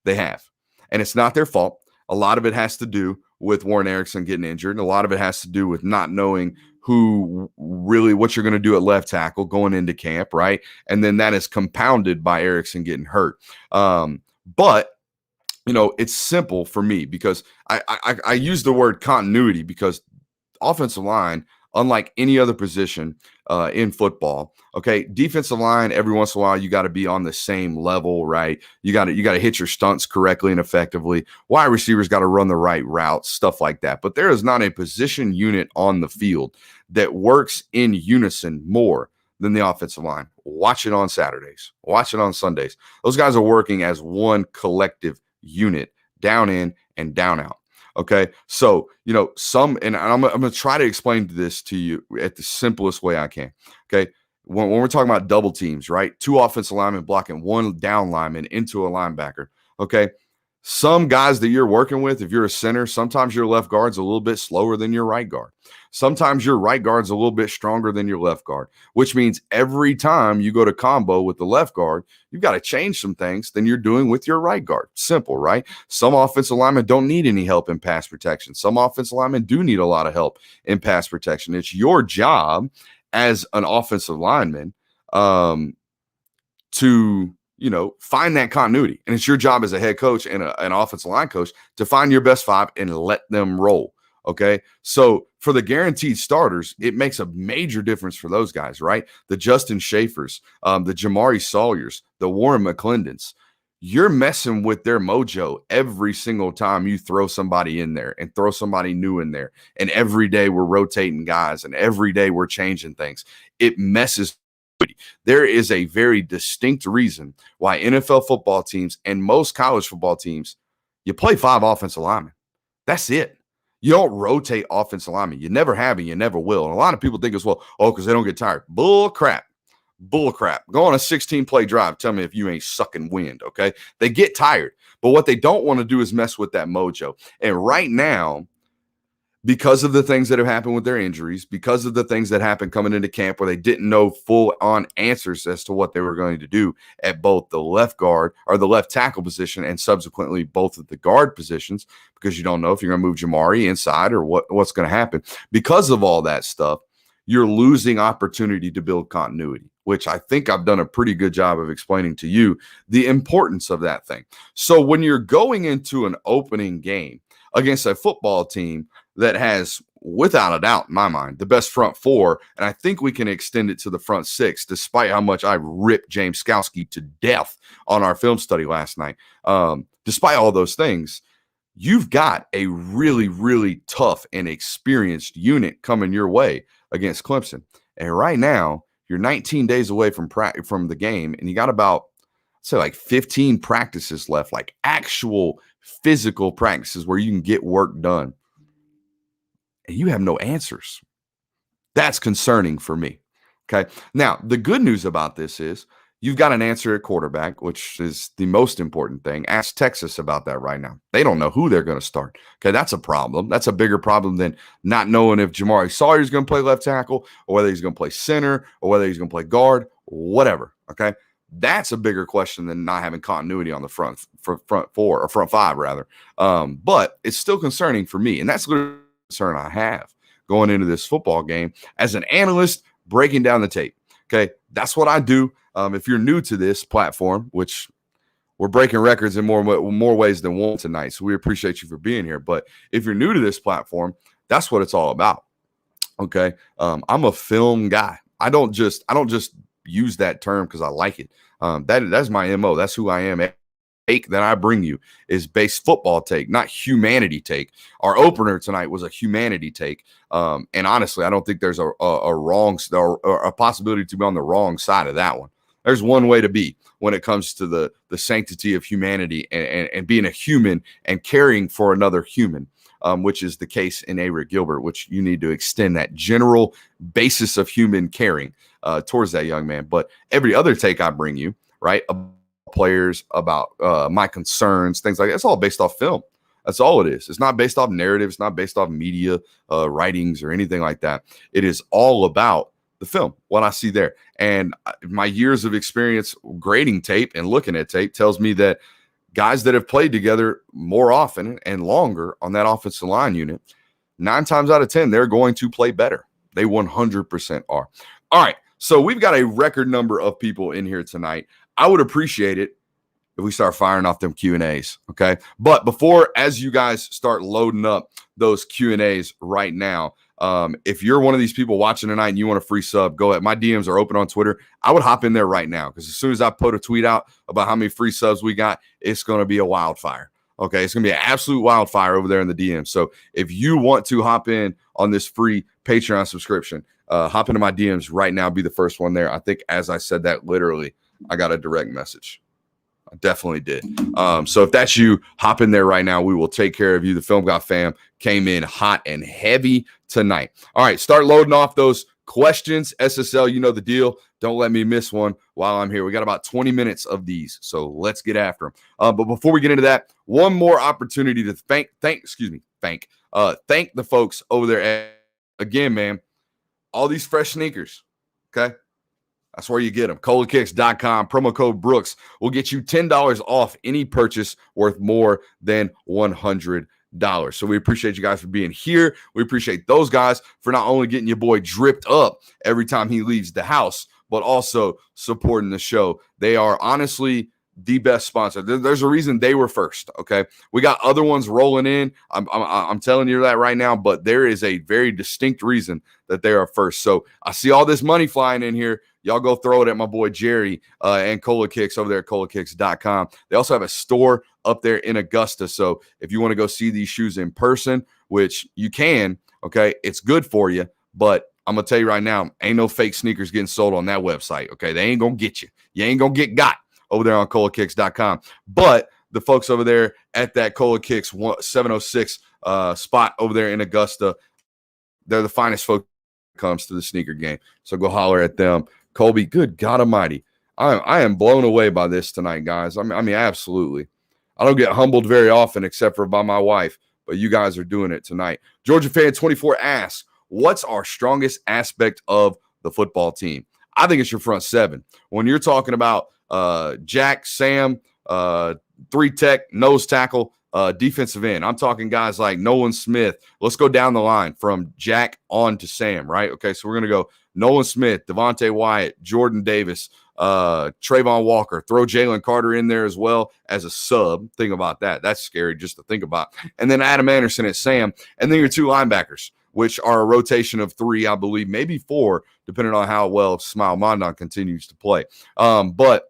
They have. And it's not their fault. A lot of it has to do with Warren Erickson getting injured. And a lot of it has to do with not knowing what you're going to do at left tackle going into camp, right? And then that is compounded by Erickson getting hurt. But it's simple for me because I use the word continuity because offensive line, unlike any other position in football, okay, defensive line, every once in a while, you got to be on the same level, right? You got to hit your stunts correctly and effectively. Wide receivers got to run the right routes, stuff like that. But there is not a position unit on the field that works in unison more than the offensive line. Watch it on Saturdays. Watch it on Sundays. Those guys are working as one collective unit, down in and down out. Okay, so and I'm gonna try to explain this to you at the simplest way I can. Okay, when we're talking about double teams, right? 2 offensive linemen blocking 1 down lineman into a linebacker. Okay, some guys that you're working with, if you're a center, sometimes your left guard's a little bit slower than your right guard. Sometimes your right guard's a little bit stronger than your left guard, which means every time you go to combo with the left guard, you've got to change some things than you're doing with your right guard. Simple, right? Some offensive linemen don't need any help in pass protection. Some offensive linemen do need a lot of help in pass protection. It's your job as an offensive lineman to find that continuity. And it's your job as a head coach and an offensive line coach to find your best 5 and let them roll. Okay. So for the guaranteed starters, it makes a major difference for those guys, right? The Justin Schaefers, the Jamari Sawyers, the Warren McClendons. you're messing with their mojo every single time you throw somebody in there and throw somebody new in there. And every day we're rotating guys and every day we're changing things. It messes. There is a very distinct reason why NFL football teams and most college football teams, you play 5 offensive linemen. That's it. You don't rotate offensive linemen. You never have and you never will. And a lot of people think as well, because they don't get tired. Bull crap. Go on a 16-play drive. Tell me if you ain't sucking wind, okay? They get tired. But what they don't want to do is mess with that mojo. And right now, because of the things that have happened with their injuries, because of the things that happened coming into camp where they didn't know full-on answers as to what they were going to do at both the left guard or the left tackle position and subsequently both of the guard positions, because you don't know if you're going to move Jamari inside or what's going to happen. Because of all that stuff, you're losing opportunity to build continuity, which I think I've done a pretty good job of explaining to you the importance of that thing. So when you're going into an opening game against a football team that has, without a doubt, in my mind, the best front 4, and I think we can extend it to the front 6, despite how much I ripped James Skowski to death on our film study last night. Despite all those things, you've got a really, really tough and experienced unit coming your way against Clemson. And right now, you're 19 days away from the game, and you got about, say, like 15 practices left, like actual physical practices where you can get work done. And you have no answers. That's concerning for me. Okay. Now, the good news about this is you've got an answer at quarterback, which is the most important thing. Ask Texas about that right now. They don't know who they're going to start. Okay. That's a problem. That's a bigger problem than not knowing if Jamari Sawyer's going to play left tackle or whether he's going to play center or whether he's going to play guard, whatever. Okay. That's a bigger question than not having continuity on the front 4 or front 5 rather. But it's still concerning for me. And that's literally concern I have going into this football game as an analyst breaking down the tape. Okay, that's what I do. If you're new to this platform, which we're breaking records in more ways than one tonight, so we appreciate you for being here. But if you're new to this platform, that's what it's all about. Okay, I'm a film guy. I don't just use that term because I like it. That's my MO. That's who I am. Take that I bring you is base football take, not humanity take. Our opener tonight was a humanity take. And honestly, I don't think there's a possibility to be on the wrong side of that one. There's one way to be when it comes to the sanctity of humanity and being a human and caring for another human, which is the case in Arik Gilbert, which you need to extend that general basis of human caring towards that young man. But every other take I bring you, right, players, about my concerns, things like that. It's all based off film. That's all it is. It's not based off narrative. It's not based off media writings or anything like that. It is all about the film, what I see there. And my years of experience grading tape and looking at tape tells me that guys that have played together more often and longer on that offensive line unit, 9 times out of 10, they're going to play better. They 100% are. All right. So we've got a record number of people in here tonight. I would appreciate it if we start firing off them Q&As, okay? But before, as you guys start loading up those Q&As right now, if you're one of these people watching tonight and you want a free sub, go ahead. My DMs are open on Twitter. I would hop in there right now because as soon as I put a tweet out about how many free subs we got, it's going to be a wildfire, okay? It's going to be an absolute wildfire over there in the DM. So if you want to hop in on this free Patreon subscription, hop into my DMs right now. Be the first one there. I think as I said that, literally, I got a direct message. I definitely did. So if that's you, hop in there right now. We will take care of you. The Film God fam came in hot and heavy tonight. All right, start loading off those questions. SSL, you know the deal. Don't let me miss one while I'm here. We got about 20 minutes of these, so let's get after them. But before we get into that, one more opportunity to thank the folks over there. Again, man, all these fresh sneakers, okay? That's where you get them. ColaKicks.com. Promo code Brooks will get you $10 off any purchase worth more than $100. So we appreciate you guys for being here. We appreciate those guys for not only getting your boy dripped up every time he leaves the house, but also supporting the show. They are honestly the best sponsor. There's a reason they were first, okay? We got other ones rolling in. I'm telling you that right now, but there is a very distinct reason that they are first. So I see all this money flying in here. y'all go throw it at my boy Jerry and Cola Kicks over there at colakicks.com. They also have a store up there in Augusta. So if you want to go see these shoes in person, which you can, okay, it's good for you. But I'm going to tell you right now, ain't no fake sneakers getting sold on that website, okay? They ain't going to get you. You ain't going to get got over there on colakicks.com. But the folks over there at that Cola Kicks 706 spot over there in Augusta, they're the finest folks when it comes to the sneaker game. So go holler at them. Colby, good God almighty. I am blown away by this tonight, guys. I mean, absolutely. I don't get humbled very often except for by my wife, but you guys are doing it tonight. Georgia Fan 24 asks, what's our strongest aspect of the football team? I think it's your front seven. When you're talking about Jack, Sam, 3-tech, nose tackle, defensive end, I'm talking guys like Nolan Smith. Let's go down the line from Jack on to Sam, right? Okay, so we're going to go Nolan Smith, Devontae Wyatt, Jordan Davis, Trayvon Walker. Throw Jalen Carter in there as well as a sub. Think about that. That's scary just to think about. And then Adam Anderson at Sam. And then your two linebackers, which are a rotation of 3, I believe, maybe 4, depending on how well Smile Mondon continues to play. But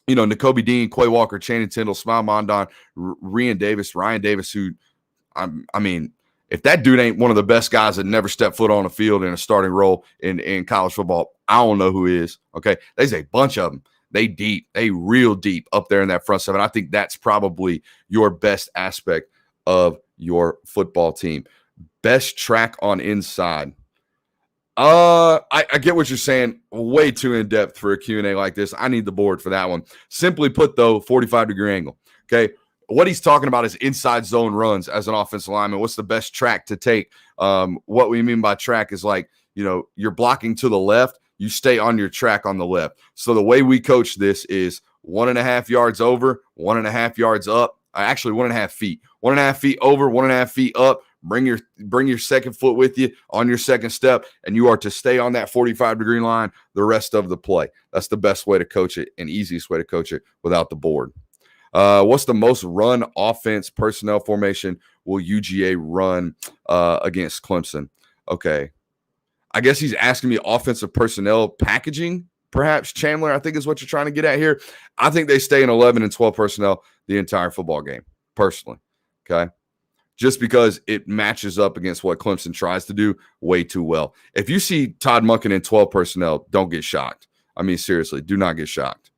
you know, N'Kobe Dean, Quay Walker, Channing Tindall, Smile Mondon, Ryan Davis, who, I mean, if that dude ain't one of the best guys that never stepped foot on a field in a starting role in college football, I don't know who is. Okay, there's a bunch of them. They real deep up there in that front seven. I think that's probably your best aspect of your football team. Best track on inside. I get what you're saying. Way too in depth for a Q&A like this. I need the board for that one. Simply put, though, 45-degree angle. Okay, what he's talking about is inside zone runs as an offensive lineman. What's the best track to take? What we mean by track is like, you know, you're blocking to the left. You stay on your track on the left. So the way we coach this is 1.5 yards over, 1.5 yards up. Actually, 1.5 feet. 1.5 feet over, 1.5 feet up. Bring your second foot with you on your second step, and you are to stay on that 45-degree line the rest of the play. That's the best way to coach it and easiest way to coach it without the board. What's the most run offense personnel formation will UGA run against Clemson? Okay. I guess he's asking me offensive personnel packaging, perhaps, Chandler, I think is what you're trying to get at here. I think they stay in 11 and 12 personnel the entire football game, personally. Okay. Just because it matches up against what Clemson tries to do way too well. If you see Todd Monken in 12 personnel, don't get shocked. I mean, seriously, do not get shocked.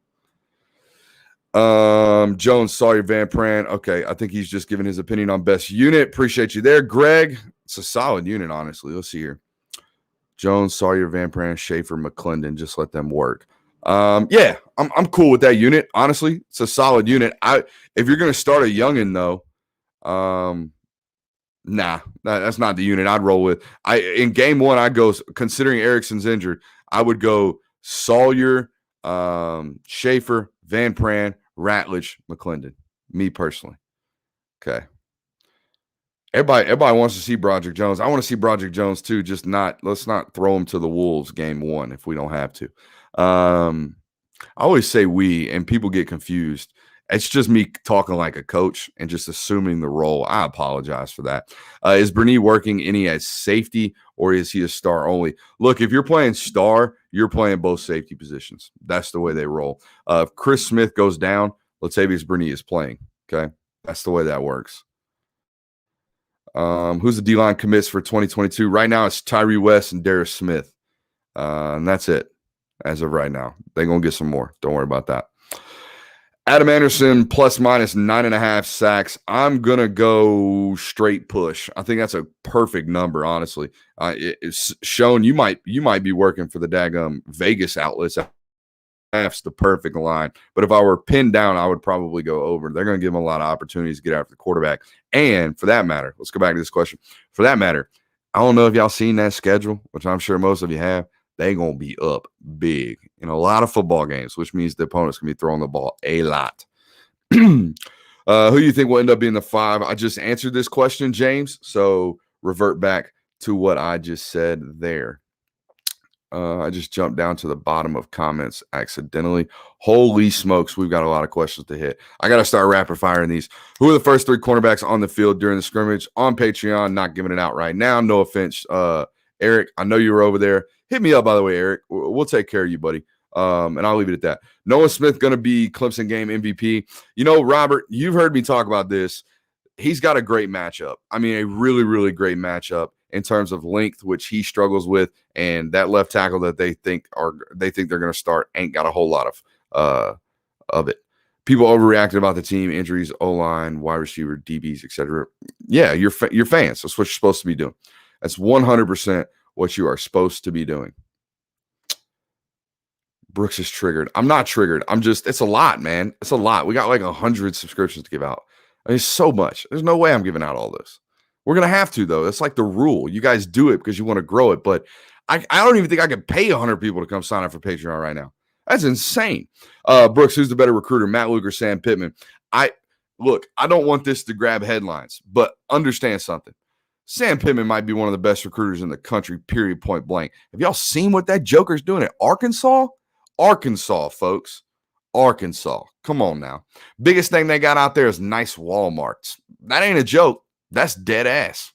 Jones, Sawyer, Van Pran. Okay, I think he's just giving his opinion on best unit. Appreciate you there, Greg. It's a solid unit, honestly. Let's see here. Jones, Sawyer, Van Pran, Schaefer, McClendon. Just let them work. Yeah, I'm cool with that unit. Honestly, it's a solid unit. If you're gonna start a youngin though, nah, that's not the unit I'd roll with. In game one, I'd go, considering Erickson's injured, I would go Sawyer, Schaefer, Van Pran, Ratledge, McClendon. Me personally. Okay. Everybody wants to see Broderick Jones. I want to see Broderick Jones too. Let's not throw him to the Wolves game one if we don't have to. I always say we, and people get confused. It's just me talking like a coach and just assuming the role. I apologize for that. Is Bernie working any as safety, or is he a star only? Look, if you're playing star, you're playing both safety positions. That's the way they roll. If Chris Smith goes down, Latavius Bernie is playing. Okay, that's the way that works. Who's the D-line commits for 2022? Right now, it's Tyree West and Darius Smith. And that's it as of right now. They're going to get some more. Don't worry about that. Adam Anderson, plus minus 9.5 sacks. I'm going to go straight push. I think that's a perfect number, honestly. It's shown you might be working for the daggum Vegas outlets. That's the perfect line. But if I were pinned down, I would probably go over. They're going to give him a lot of opportunities to get after the quarterback. And for that matter, let's go back to this question. For that matter, I don't know if y'all seen that schedule, which I'm sure most of you have. They're going to be up big in a lot of football games, which means the opponents can be throwing the ball a lot. Who do you think will end up being the 5? I just answered this question, James. So revert back to what I just said there. I just jumped down to the bottom of comments accidentally. Holy smokes, we've got a lot of questions to hit. I got to start rapid firing these. Who are the first 3 cornerbacks on the field during the scrimmage? On Patreon, not giving it out right now. No offense Arik, I know you were over there. Hit me up, by the way, Arik. We'll take care of you, buddy. And I'll leave it at that. Noah Smith going to be Clemson game MVP. You know, Robert, you've heard me talk about this. He's got a great matchup. I mean, a really, really great matchup in terms of length, which he struggles with, and that left tackle that they think they're going to start ain't got a whole lot of it. People overreacted about the team, injuries, O-line, wide receiver, DBs, etc. Yeah, you're fans. That's what you're supposed to be doing. That's 100% what you are supposed to be doing. Brooks is triggered. I'm not triggered. It's a lot, man. It's a lot. We got like 100 subscriptions to give out. I mean, it's so much. There's no way I'm giving out all this. We're going to have to, though. That's like the rule. You guys do it because you want to grow it. But I don't even think I could pay 100 people to come sign up for Patreon right now. That's insane. Brooks, who's the better recruiter, Matt Luke or Sam Pittman? I don't want this to grab headlines, but understand something. Sam Pittman might be one of the best recruiters in the country, period, point blank. Have y'all seen what that joker's doing at Arkansas? Arkansas, folks. Arkansas. Come on now. Biggest thing they got out there is nice Walmarts. That ain't a joke. That's dead ass.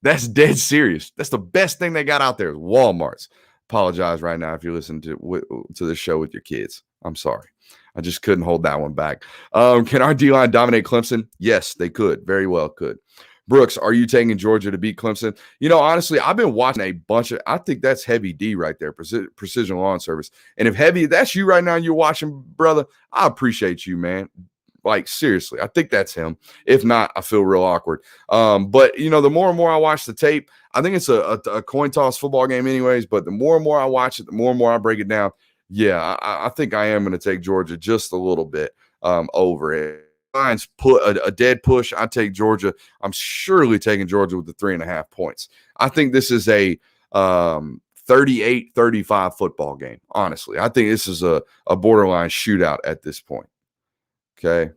That's dead serious. That's the best thing they got out there is Walmarts. Apologize right now if you're listening to this show with your kids. I'm sorry. I just couldn't hold that one back. Can our D-line dominate Clemson? Yes, they could. Very well could. Brooks, are you taking Georgia to beat Clemson? You know, honestly, I've been watching a bunch of – I think that's Heavy D right there, Precision Lawn Service. And if Heavy, that's you right now and you're watching, brother, I appreciate you, man. Like, seriously, I think that's him. If not, I feel real awkward. But, you know, the more and more I watch the tape, I think it's a coin toss football game anyways, but the more and more I watch it, the more and more I break it down. Yeah, I think I am going to take Georgia just a little bit over it. Lions put a dead push. I take Georgia. I'm surely taking Georgia with the 3.5 points. I think this is a 38-35 football game, honestly. I think this is a borderline shootout at this point. Okay.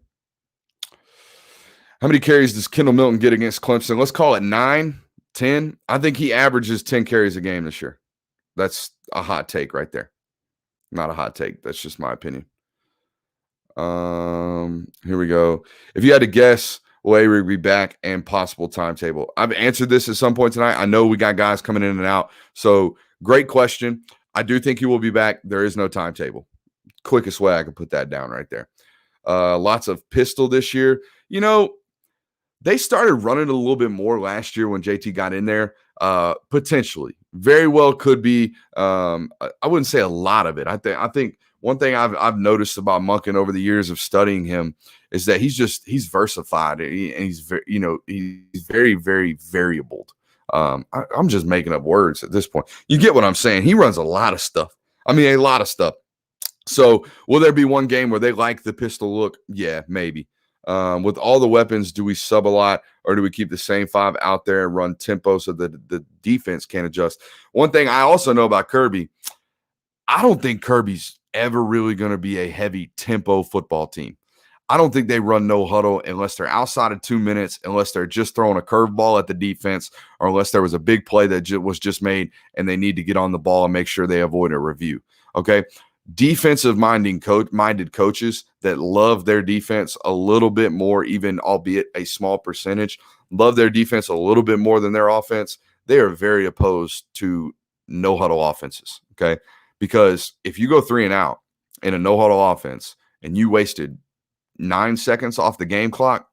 How many carries does Kendall Milton get against Clemson? Let's call it 9, 10. I think he averages 10 carries a game this year. That's a hot take right there. Not a hot take. That's just my opinion. Here we go. If you had to guess, will Arik be back and possible timetable? I've answered this at some point tonight. I know we got guys coming in and out. So great question. I do think he will be back. There is no timetable. Quickest way I can put that down right there. Lots of pistol this year. You know, they started running a little bit more last year when JT got in there. Potentially. Very well could be. I wouldn't say a lot of it. I think one thing I've noticed about Monken over the years of studying him is that he's versified and he's very, very variable. I'm just making up words at this point. You get what I'm saying? He runs a lot of stuff. I mean, a lot of stuff. So will there be one game where they like the pistol look? Yeah, maybe. With all the weapons, do we sub a lot or do we keep the same 5 out there and run tempo so that the defense can adjust? One thing I also know about Kirby, I don't think Kirby's ever really going to be a heavy tempo football team. I don't think they run no huddle unless they're outside of 2 minutes, unless they're just throwing a curveball at the defense, or unless there was a big play that was just made and they need to get on the ball and make sure they avoid a review. Okay. Defensive-minded coaches that love their defense a little bit more, even albeit a small percentage, love their defense a little bit more than their offense. They are very opposed to no-huddle offenses, okay? Because if you go 3 and out in a no-huddle offense and you wasted 9 seconds off the game clock,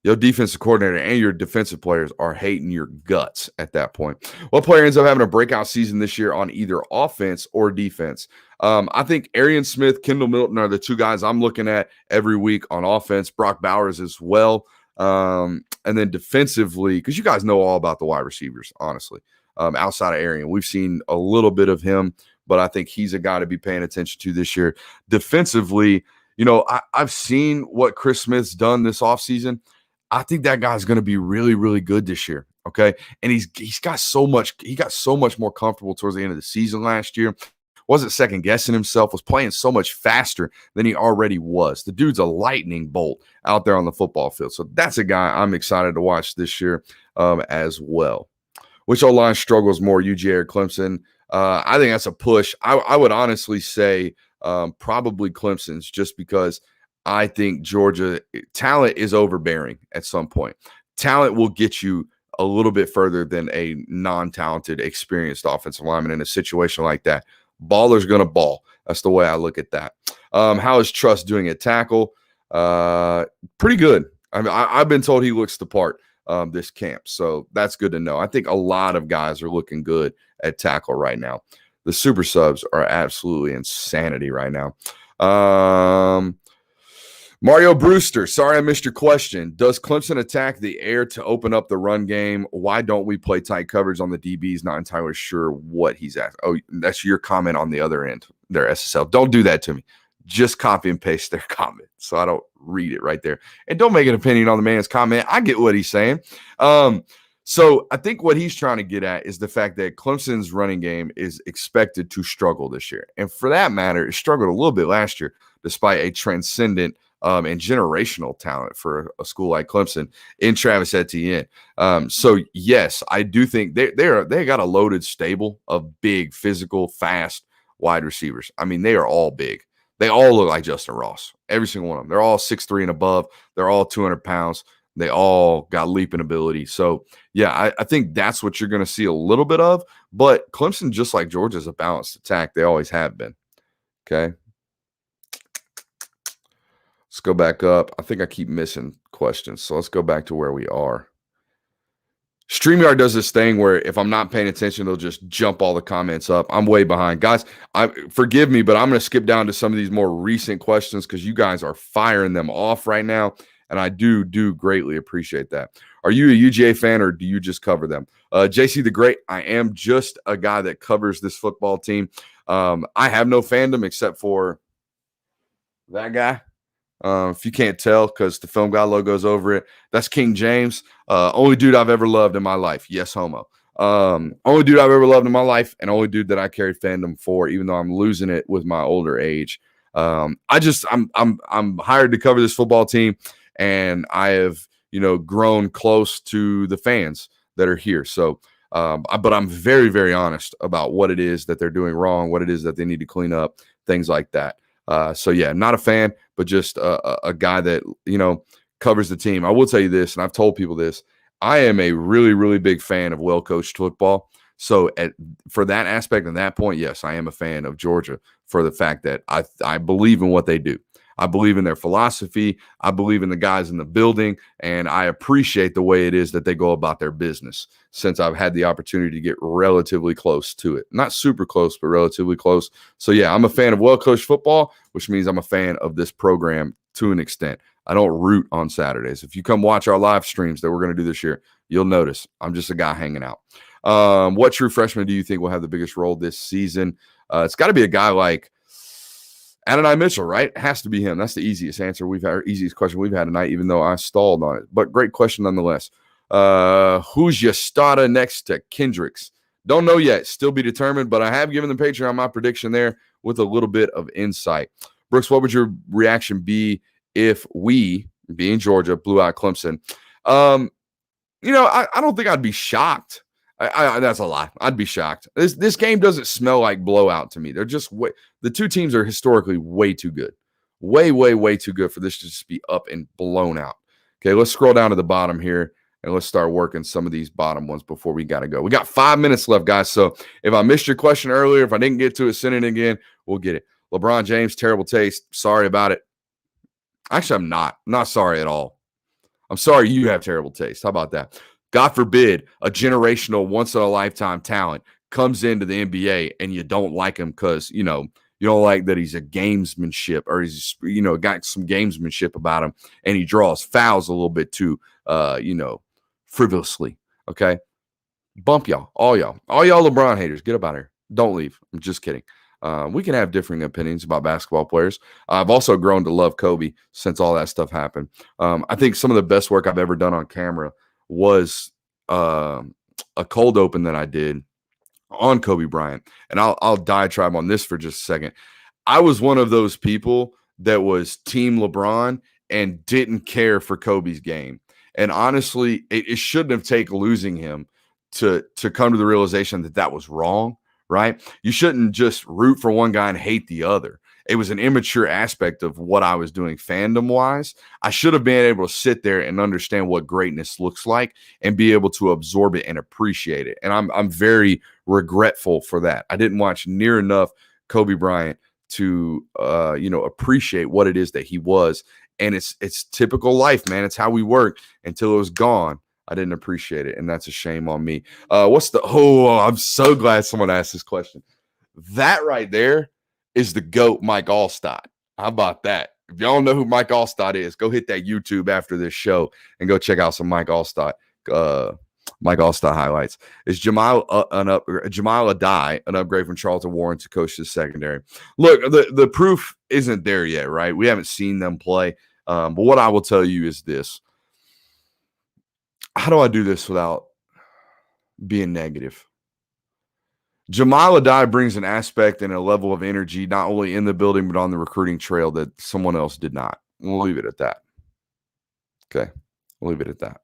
your defensive coordinator and your defensive players are hating your guts at that point. What player ends up having a breakout season this year on either offense or defense? I think Arian Smith, Kendall Milton are the 2 guys I'm looking at every week on offense. Brock Bowers as well. And then defensively, because you guys know all about the wide receivers, honestly, outside of Arian. We've seen a little bit of him, but I think he's a guy to be paying attention to this year. Defensively, you know, I've seen what Chris Smith's done this offseason. I think that guy's going to be really, really good this year. Okay. And he got so much more comfortable towards the end of the season last year. Wasn't second guessing himself, was playing so much faster than he already was. The dude's a lightning bolt out there on the football field. So that's a guy I'm excited to watch this year as well. Which O-line struggles more, UGA or Clemson? I think that's a push. I would honestly say probably Clemson's, just because I think Georgia talent is overbearing at some point. Talent will get you a little bit further than a non-talented, experienced offensive lineman in a situation like that. Baller's going to ball. That's the way I look at that. How is Truss doing at tackle? Pretty good. I mean, I've been told he looks the part this camp, so that's good to know. I think a lot of guys are looking good at tackle right now. The super subs are absolutely insanity right now. Mario Brewster, sorry I missed your question. Does Clemson attack the air to open up the run game? Why don't we play tight coverage on the DBs? Not entirely sure what he's asking. Oh, that's your comment on the other end, their SSL. Don't do that to me. Just copy and paste their comment so I don't read it right there. And don't make an opinion on the man's comment. I get what he's saying. So I think what he's trying to get at is the fact that Clemson's running game is expected to struggle this year. And for that matter, it struggled a little bit last year, despite a transcendent and generational talent for a school like Clemson in Travis Etienne. So yes, I do think they got a loaded stable of big, physical, fast wide receivers. I mean, they are all big. They all look like Justin Ross. Every single one of them. They're all 6'3" and above. They're all 200 pounds. They all got leaping ability. So yeah, I think that's what you're going to see a little bit of. But Clemson, just like Georgia, is a balanced attack. They always have been. Okay. Let's go back up. I think I keep missing questions. So let's go back to where we are. StreamYard does this thing where if I'm not paying attention, they'll just jump all the comments up. I'm way behind. Guys, forgive me, but I'm going to skip down to some of these more recent questions because you guys are firing them off right now. And I do greatly appreciate that. Are you a UGA fan or do you just cover them? JC the Great, I am just a guy that covers this football team. I have no fandom except for that guy. If you can't tell because the Film Guy logo's over it, that's King James. Only dude I've ever loved in my life. Yes, homo. Only dude I've ever loved in my life and only dude that I carried fandom for, even though I'm losing it with my older age. I'm hired to cover this football team. And I have, grown close to the fans that are here. So, but I'm very, very honest about what it is that they're doing wrong, what it is that they need to clean up, things like that. So yeah, not a fan, but just a guy that, covers the team. I will tell you this, and I've told people this, I am a really, really big fan of well-coached football. So for that aspect and that point, yes, I am a fan of Georgia for the fact that I believe in what they do. I believe in their philosophy. I believe in the guys in the building, and I appreciate the way it is that they go about their business since I've had the opportunity to get relatively close to it. Not super close, but relatively close. So, yeah, I'm a fan of well-coached football, which means I'm a fan of this program to an extent. I don't root on Saturdays. If you come watch our live streams that we're going to do this year, you'll notice I'm just a guy hanging out. What true freshman do you think will have the biggest role this season? It's got to be a guy like Adonai Mitchell, right? It has to be him. That's the easiest answer easiest question we've had tonight, even though I stalled on it. But great question nonetheless. Who's your starter next to Kendricks? Don't know yet. Still be determined, but I have given the Patreon my prediction there with a little bit of insight. Brooks, what would your reaction be if we, being Georgia, blew out Clemson? I don't think I'd be shocked. That's a lie. I'd be shocked. This game doesn't smell like blowout to me. They're just the two teams are historically way too good. Way, way, way too good for this to just be up and blown out. Okay, let's scroll down to the bottom here and let's start working some of these bottom ones before we got to go. We got 5 minutes left, guys. So if I missed your question earlier, if I didn't get to it, send it again. We'll get it. LeBron James, terrible taste. Sorry about it. Actually, I'm not. I'm not sorry at all. I'm sorry you have terrible taste. How about that? God forbid a generational, once-in-a-lifetime talent comes into the NBA and you don't like him because, you don't like that he's a gamesmanship or he's, got some gamesmanship about him and he draws fouls a little bit too, frivolously. Okay? Bump y'all. All y'all LeBron haters. Get up out of here. Don't leave. I'm just kidding. We can have differing opinions about basketball players. I've also grown to love Kobe since all that stuff happened. I think some of the best work I've ever done on camera was a cold open that I did on Kobe Bryant. And I'll diatribe on this for just a second. I was one of those people that was team LeBron and didn't care for Kobe's game. And honestly, it shouldn't have taken losing him to come to the realization that was wrong, right? You shouldn't just root for one guy and hate the other. it was an immature aspect of what I was doing fandom wise. I should have been able to sit there and understand what greatness looks like and be able to absorb it and appreciate it. And I'm very regretful for that. I didn't watch near enough Kobe Bryant to appreciate what it is that he was. And it's typical life, man. It's how we work. Until it was gone, I didn't appreciate it, and that's a shame on me. I'm so glad someone asked this question. That right there is the GOAT, Mike Allstott. How about that? If y'all know who Mike Allstott is, go hit that YouTube after this show and go check out some Mike Allstott highlights. Is Jamal Adai an upgrade from Charlton Warren to coach the secondary? Look, the proof isn't there yet, right? We haven't seen them play. But what I will tell you is this. How do I do this without being negative? Jamal Adai brings an aspect and a level of energy, not only in the building, but on the recruiting trail that someone else did not. We'll leave it at that. Okay. We'll leave it at that.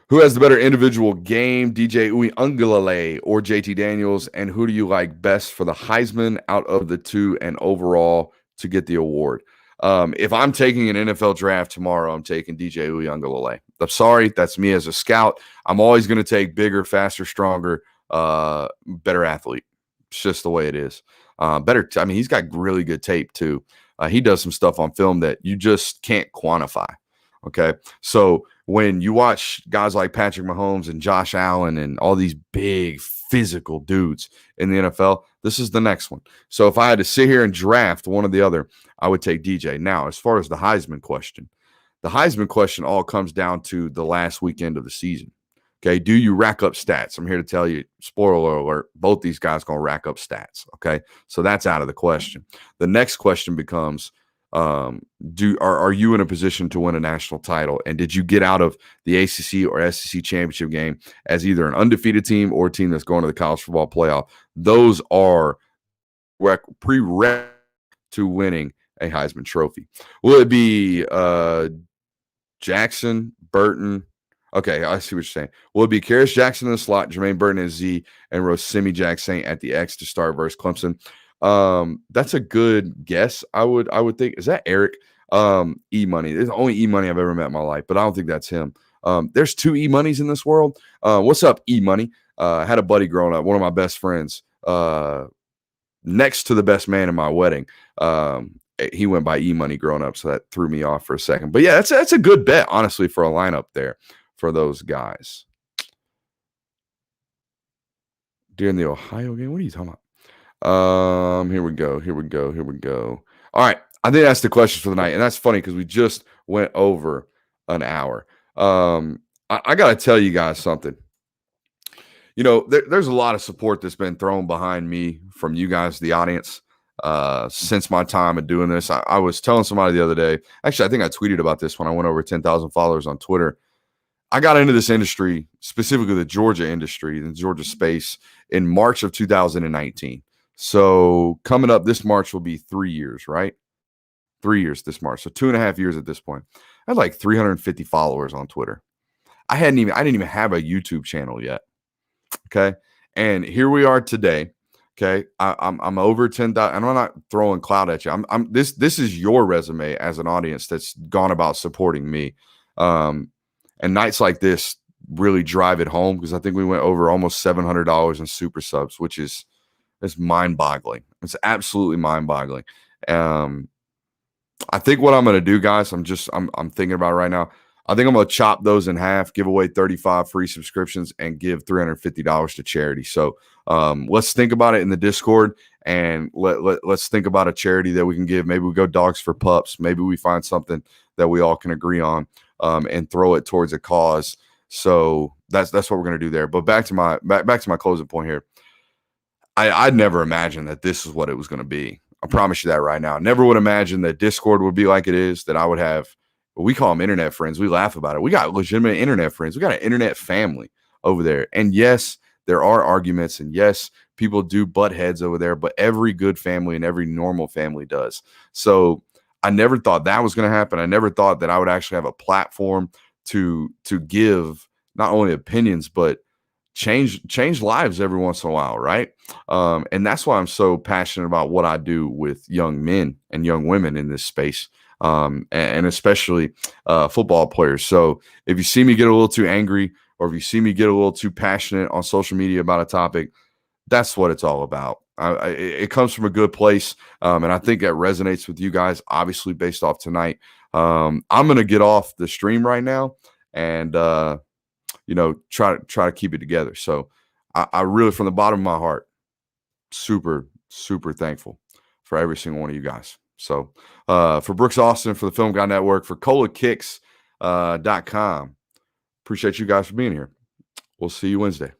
Who has the better individual game, DJ Uiagalelei or JT Daniels? And who do you like best for the Heisman out of the two and overall to get the award? If I'm taking an NFL draft tomorrow, I'm taking DJ Uiagalelei. I'm sorry, that's me as a scout. I'm always going to take bigger, faster, stronger, better athlete. It's just the way it is. He's got really good tape too. He does some stuff on film that you just can't quantify. Okay, so when you watch guys like Patrick Mahomes and Josh Allen and all these big physical dudes in the NFL, this is the next one. So if I had to sit here and draft one or the other, I would take DJ. Now, as far as the Heisman question all comes down to the last weekend of the season. Okay, do you rack up stats? I'm here to tell you, spoiler alert, both these guys going to rack up stats. Okay, so that's out of the question. The next question becomes, are you in a position to win a national title? And did you get out of the ACC or SEC championship game as either an undefeated team or a team that's going to the college football playoff? Those are prerequisites to winning a Heisman Trophy. Will it be Jackson, Burton? Okay, I see what you're saying. Will it be Karis Jackson in the slot, Jermaine Burton as Z, and Rosemi Jackson at the X to start versus Clemson? That's a good guess. I would think. Is that Arik? E-Money. There's the only E-Money I've ever met in my life, but I don't think that's him. There's two E-Moneys in this world. What's up, E-Money? I had a buddy growing up, one of my best friends, next to the best man in my wedding. He went by E-Money growing up, so that threw me off for a second. But yeah, that's a good bet, honestly, for a lineup there for those guys. During the Ohio game, what are you talking about? Here we go. All right. I think that's the question for the night. And that's funny because we just went over an hour. I got to tell you guys something. You know, there's a lot of support that's been thrown behind me from you guys, the audience, since my time of doing this. I was telling somebody the other day, actually, I think I tweeted about this when I went over 10,000 followers on Twitter. I got into this industry, specifically the Georgia industry, the Georgia space, in March of 2019. So coming up this March will be 3 years, right? 3 years this March. So 2.5 years at this point. I had like 350 followers on Twitter. I didn't even have a YouTube channel yet. Okay. And here we are today. Okay. I'm over 10,000. And I'm not throwing clout at you. This is your resume as an audience that's gone about supporting me. And nights like this really drive it home because I think we went over almost $700 in super subs, which is mind-boggling. It's absolutely mind-boggling. I think what I'm going to do, guys, I'm thinking about right now. I think I'm going to chop those in half, give away 35 free subscriptions, and give $350 to charity. So let's think about it in the Discord, and let's think about a charity that we can give. Maybe we go Dogs for Pups. Maybe we find something that we all can agree on. And throw it towards a cause. So that's what we're gonna do there. But back to my closing point here. I'd never imagined that this is what it was gonna be. I promise you that right now. I never would imagine that Discord would be like it is. That I would have. We call them internet friends. We laugh about it. We got legitimate internet friends. We got an internet family over there. And yes, there are arguments. And yes, people do butt heads over there. But every good family and every normal family does. So I never thought that was going to happen. I never thought that I would actually have a platform to give not only opinions, but change lives every once in a while, right? And that's why I'm so passionate about what I do with young men and young women in this space, and especially football players. So if you see me get a little too angry, or if you see me get a little too passionate on social media about a topic, that's what it's all about. It comes from a good place, and I think that resonates with you guys, obviously, based off tonight. I'm going to get off the stream right now and try to keep it together. So I really, from the bottom of my heart, super, super thankful for every single one of you guys. So for Brooks Austin, for the Film Guy Network, for ColaKicks.com, appreciate you guys for being here. We'll see you Wednesday.